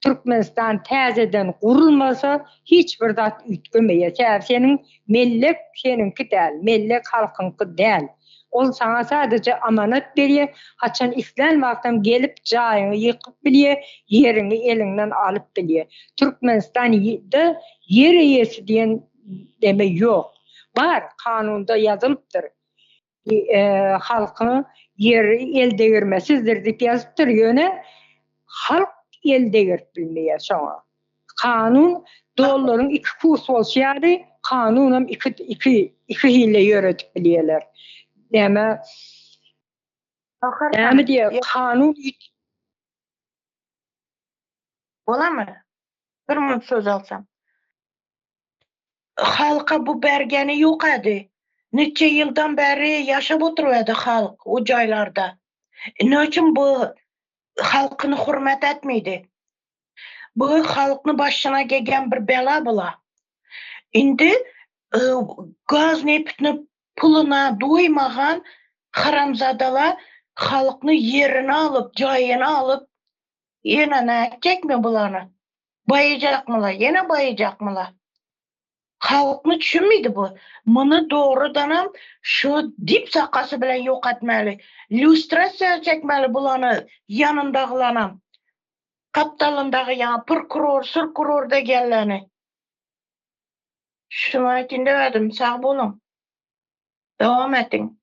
Türkmenistan täzeden gurulmasa hiçbir zat ütgemeýär. Senin mellek seninki däl, mellek halkynky däl. Ol sana sadece amanat berýär. Haçan islen wagtym gelip jaýyňy ýykyp bilýär, ýerini elinden alyp bilýär. Türkmenistan'da yer eýesi diýen deme ýok. Bar, kanunda ýazylypdyr. Halkyny yeri elde girmesizdir diýip ýazypdyr. Ýöne halk elde girip bilmeýär şoňa. Kanun dollaryň iki kursu bolýary, kanunam iki hille ýöretip bilýärler. Näme? Näme diýär? Kanun
Bolamy? Bir minut söz alsam. Halka bu bergeni ýok edi. Neçe ýyldan beri ýaşap oturýardy halk o jaýlarda. Näçin bu halkyny hurmat etmeydi? Bu halkyny başyna gelgen bir bela bula. Indi gaz nepitini puluna doymagan haramzadalar halkyny yerini alıp, jaýyny alıp, ýene näçekmi bulany? Baýajakmylar, ýene baýajakmylar? Halkny düşünmeydi bu. Muny doğrudanam şu dip sakası bilen yok etmeli. Lustrasiya çekmeli bulany yanındagylanam. Kaptalındagy ya prokuror, surkuror degenlerni. Şunu aýtyn dedim, sağ bolun. Dowam etin.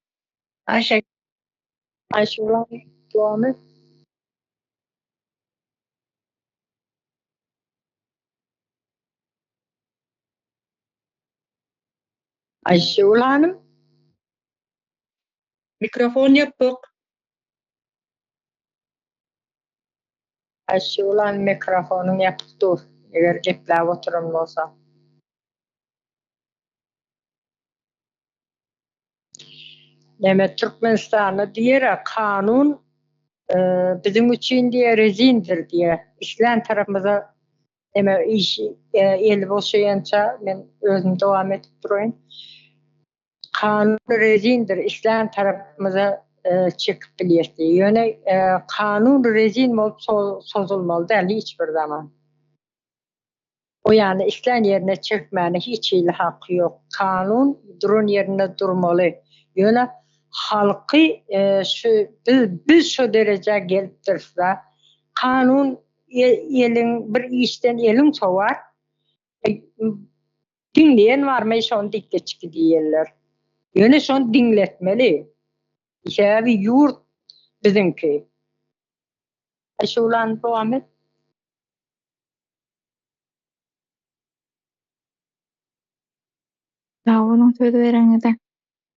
Aşulan dowam et. Aşulanım.
Mikrofon ýapyk.
Aşulan mikrofonuň ýapyk dur. Eger gepläp oturan bolsa. Näme Türkmenistan'da diýer kanun bizim üçin diýer rezindir diýer. İslam tarapymyza näme iş el bolşaýança men özüm dowam etip durayım. Kanun rezindir. İslam tarapymyza çekip bilýärdi. Ýöne kanun rezin bolup sozulmaly däl hiçbir zaman. O ýany islen ýerine çekmäne hiç ýyly haky ýok. Kanun durun ýerine durmaly. Ýöne halky biz şu derejä gelip dursa, kanun eliň bir işden eliň çowar. Dinleyen barmy şonu dikkeçki diýerler. Ýöne şonu dinletmeli. Şäbi ýurt bizimki. Aşulan dowam et.
Dawulun söz bereňide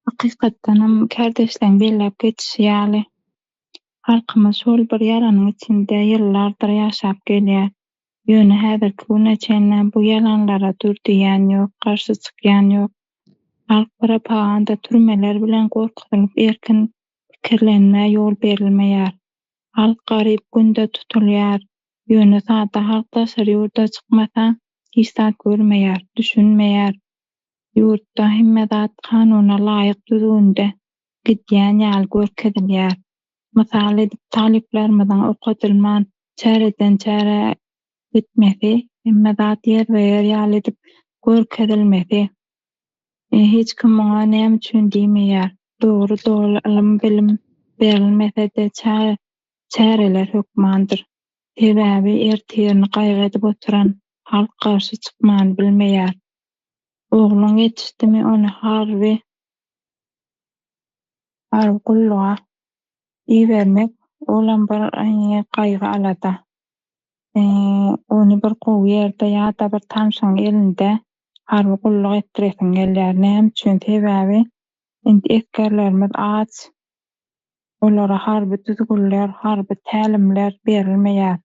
hakykatdanam kärdeşleň bellep geçýäli. Halkymyz şol bir ýalanyň içinde ýyllardyr ýaşap gelýär. Ýöne häzirki güneçenden bu ýalanlara dur diýen ýok, garşy çykýan ýok. Halk propaganda türmeler bilen gorkutylyp erkin pikirlenme ýol berilmeýär. Halk garyp günde tutulýar. Ýöne sada halk daşary ýurda çykmasa, hiç zat görmeýär, düşünmeýär. Ýurtda hemme zat kanuna laýyk düzgünde gidýän ýaly görkezilýär. Mysal edip taliplerimizden okutylman çäreden çäre gitmesi, hemme zat ýer ýaly edip görkezilmesi. Hiç kim muňa näme üçin diýmeýär. Dogry ilim bilim berilmese de çäreler hökmandyr. Sebäbi ertirini gaýga edip oturan halk garşy çykmany bilmeýär. Ogluň ýetişdimi ony harby gulluğa iýermek olan bir gaýga alada. Ony bir gowy ýerde ýa-da bir tanşyň elinde harby gulluk etdiresiň gelýär. Näme üçin? Sebäbi indi eskerlerimiz aç. Olara harby düzgünler, harby tälimler berilmeýär.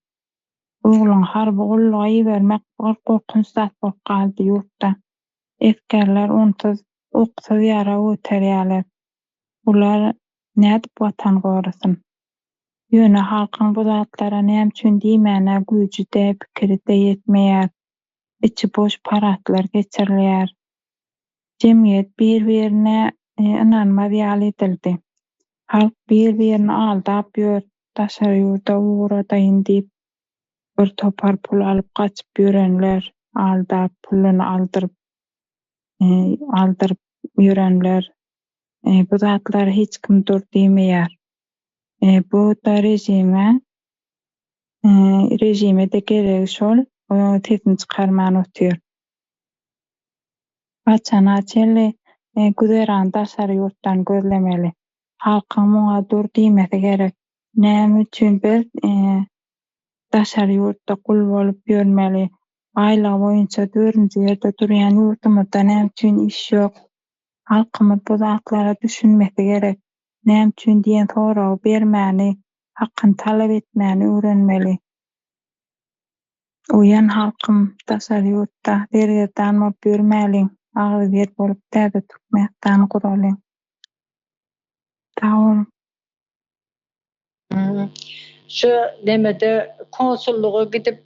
Ogluň harby gulluğa iýermek bir gorkunç zat bolup galdy ýurtda. Eskerler onsuz oksuz ýara öterýärler. Ular nädip watan gorasyn? Ýöne halkyň bu zatlara näme üçin diýmäne güýjide, pikirde ýetmeýär. İçi boş paratlar geçirilýär. Jemgyýet bir-birine inanma ýaly edildi. Halk bir-birini aldap ýör, daşary ýurda uğradaýyn diýip bir topar pul alıp kaçıp ýörenler, aldap pulunu aldırıp ýörenler. Bu zatlar hiç kim dur diýmeýär. Bu da rejime de gerek şol, onu tetini çıkarman ötüyor. Açan güzeran daşary ýurtdan gözlemeli. Halkyň muňa dur diýmesi gerek. Näme üçin biz daşary ýurtda kul bolup ýörmeli? Aýla boýunça 4-nji ýerde durýan ýurtymyzda näme üçin iş ýok? Halkymyz bu zatlara düşünmesi gerek. Näme üçin diýen soragy bermäni, hakyny talap etmäni öwrenmeli. Uyan halkym daşary ýurtda derlerden mop ýörmäliň, agy ber bolup täze türkmenistany guralyň. Tamam.
Şu demede konsulluğa gidip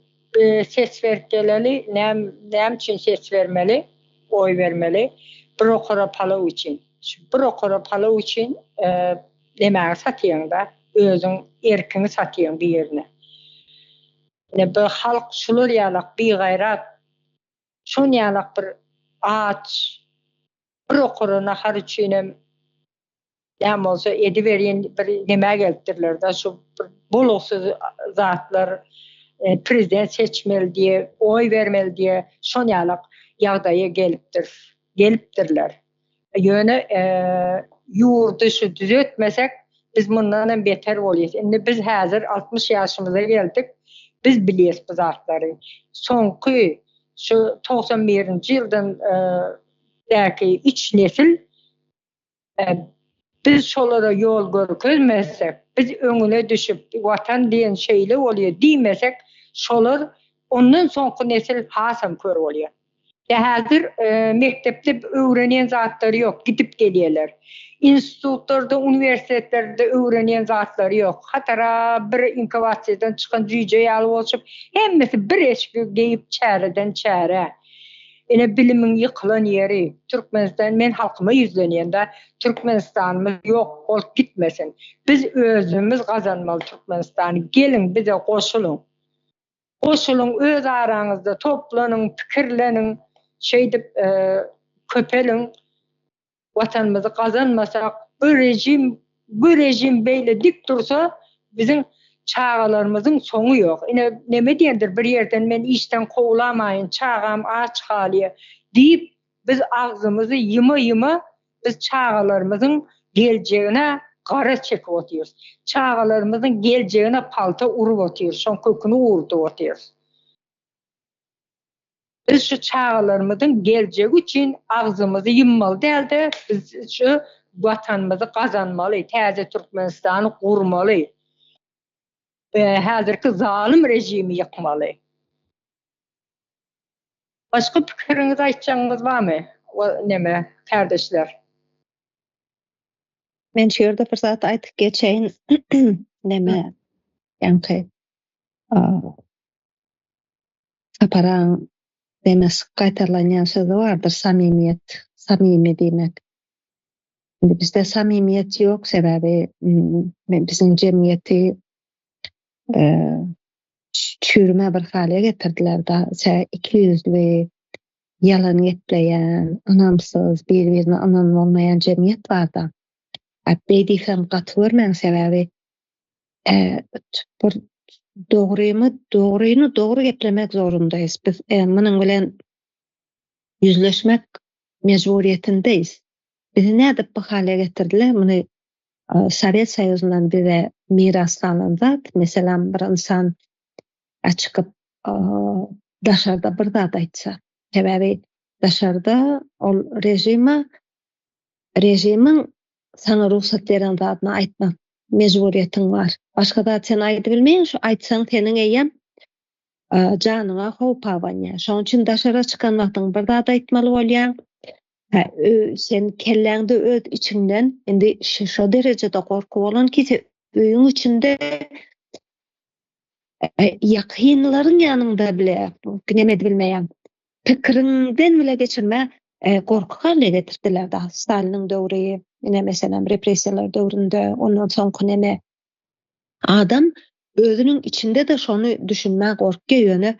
ses verip geleli, näme üçin ses vermeli, oy vermeli. Brokora palaw üçin. Şu brokora palaw üçin demäge satýan da, özüň erkini satýan bir ýerine. Bu halk şular ýalak bir gaýrat, şol ýalak bir aç, brokora nahar üçinem näme bolsa edi berýän bir neme gelipdirler da, şu boluksuz zatlar prezident seçmeli diye, oy vermeli diye şol ýalak ýagdaýa gelipdirler. Ýöne ýurdu şu düzeltmesek biz bundan beter bolýarys. Indi biz häzir 60 ýaşymyza geldik. Biz bilýäris bu zatlary. Soňky şu 91-nji ýyldan däki 3 nesil biz şolara yol görkezmezsek, biz öňüne düşüp watan diýen şeýle bolýar diýmesek, şolar ondan soňky nesil hasam kör bolýar. Häzir mektepde öwrenýän zatlary ýok, gidip gelýärler. Institutlarda, universitetlerde öwrenýän zatlary ýok. Hatara bir inkubasiýadan çykan jüýje ýaly bolşup, hemmesi bir eşki geýip çäreden çäre. Ene bilimin yıkılan yeri, Türkmenistan, men halkyma yüzlenýände Türkmenistanymyz ýok bolup gitmesin. Biz özümüz gazanmaly Türkmenistany. Gelin bize goşulun. Goşulun, öz araňyzda toplanyň, pikirleniň, şeýdip köpeliň. Watanymyzy gazanmasak, bu rejim beýle dik dursa, bizim çağalarımızın soňu ýok. Ine neme diýendir bir ýerden men işden kowulamaýyn, çağam aç haly diýip biz agzymyzy ýyma biz çağalarymyzyň geljegine gara çekip otyrys. Çağalarymyzyň geljegine palta urup otyrys, şoň köküni urup otyrys. Biz şu çağalarymyzyň geljegi üçin agzymyzy ýymmaly däldi. Biz şu watanymyzy gazanmaly, täze Türkmenistany gurmaly. Häzirki zalim rejimi ýykmaly. Başka pikiriňizi aýtjaňyz barmy? Neme, kardeşler?
Men şu ýerde bir zat aýtyp geçeýin. Neme, ýa-ni saparaň demes gaýtarlanýan sözi bardyr, samimi diýmek. Indi bizde samimiyet ýok, sebäbi biziň jemgyýeti çürüme bir hale getirdiler da, 200'lü, yalan gepleyen, anamsız, bir-birine anan olmayan cemiyet var da. Beýdifem gaty görmän sebäbi bir dogry geplemek zorundaýys. Biz munyň bilen yüzleşmek mejburiýetindeýiz. Bizi nädip bu hale getirdiler? Muny Sovet Soýuzundan bize miraslanýan zat, meselem bir insan açykyp daşarda bir zat aýtsa, sebäbi daşarda ol rejimiň sana ruhsat beren zatyny aýtmak mejburiýetiň bar. Başga zat sen aýdy bilmeýin, şu aýtsaň seniň eýem janyňa howp awanýar. Şoň üçin daşara çykan wagtyň bir zat aýtmaly bolýar. Sen kelläňde öz içinden indi şo derejede gorkup bolan ki öýüň içinde ýakynlaryň ýanynda bile neme bilmeýän pikirinden bile geçirme gorku haline getirdiler da. Staliniň döwri, ine meselem repressiýalar döwründe, ondan soňky neme adam özünün içinde de şonu düşünmeye korkuyor yönü.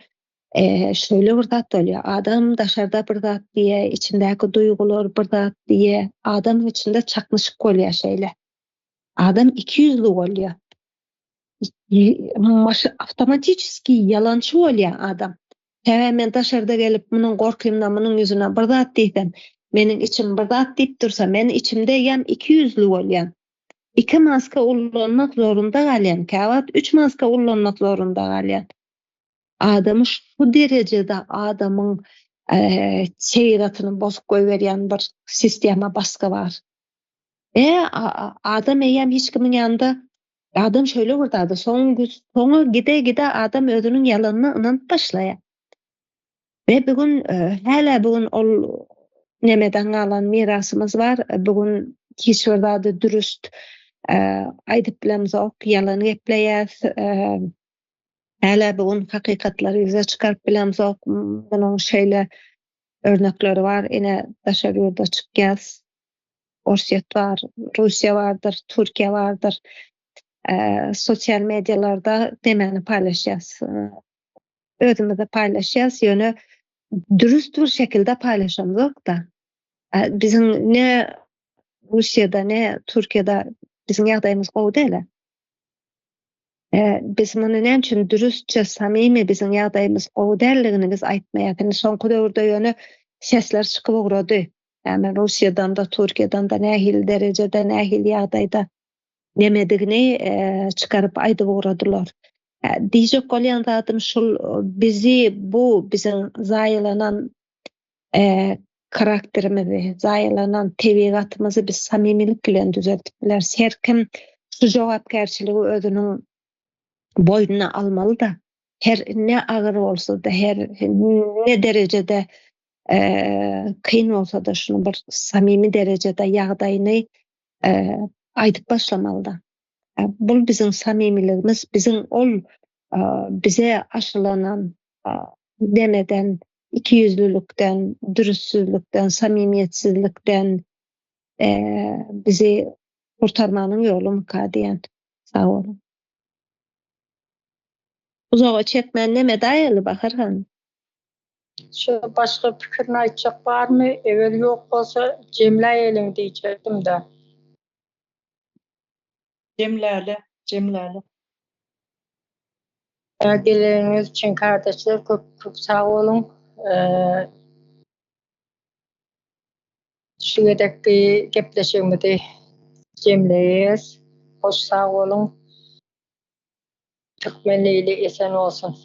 Şöyle bir zat oluyor. Adam dışarıda bir zat diye, içindeki duygular bir zat diye, adamın içinde çakmışık oluyor şeyle. Adam 200'lü oluyor. Avtomatikski yalancı oluyor adam. Hemen dışarıda gelip bunun korkuyumdan bunun yüzüne bir zat diysem, menin içim bir zat deyip dursa, men içimdeyem 200'lü oluyor. 2 maska ullanmak zorunda galyan. Kavat 3 maska ullanmak zorunda galyan. Adamı şu derecede adamın çeyratını bozuk koyveren bir sistema baskı var. Adam eýem hiç kimin yanında adam şöyle urdadı. Soňa gide adam özünün ýalanyna inanıp başlaýar. Ve bugün hala bugün ol nemeden galan mirasymız var. Bugün hiç urdadı dürüst aýdyp bilemzok, ýalan gepleýär. Hala bugün hakikatlary ýüze çykaryp bilemzok. Bunun şeýle örnekleri var. Ine daşary ýurda çykýas. Orsiýet var, Russiýa vardır, Türkiýe vardır. Sosial medyalarda demeni paylaşýas. Özümizde paylaşýas, ýöne dürüst bir şekilde paylaşamzok da. Bizim ne Russiýada ne Türkiýede bizim ýagdaýymyz gowy däl. Biz muny näçin dürüstçe, samimi bizim ýagdaýymyz gowy däldigini biz aýtmaýar. Soňky döwürde ýöne sesler çykyp ogrady. Yani Russiýadan da Türkiýedan da nähil derejede, nähil ýagdaýda nemedigini çykaryp aýdyp uradylar. Diýjek bolýan zatym şul, bizi bu bizim zaýylanan karakterimizi, zaýylanan tebigatymyzy biz samimilik bilen düzeltip biler. Her kim şu jogapkärçiligi özüniň boýnuna almaly da, her ne agyr bolsa da, her ne derejede kyn bolsa da şunu bir samimi derecede ýagdaýyny aýdyp başlamaly da. Bu bizim samimiligimiz, bizim ol bize aşılanan demeden, ikiyüzlülükden, dürüstsüzlükden, samimiyetsizlikden bizi kurtarmanın yolu mukadiyen. Sağ olun. Uzağa çekmen neme daýaly Baharhan?
Şu başka pikirini aýtjak barmy? Eger ýok bolsa jemläýeliň diýjekdim de.
Cemläli.
Geliriňiz için kardeşler köp sağ olun. Şu gedekki gepleşigimizi jemleýäs. Hoş sağ olun. Türkmenliğiyle esen olsun.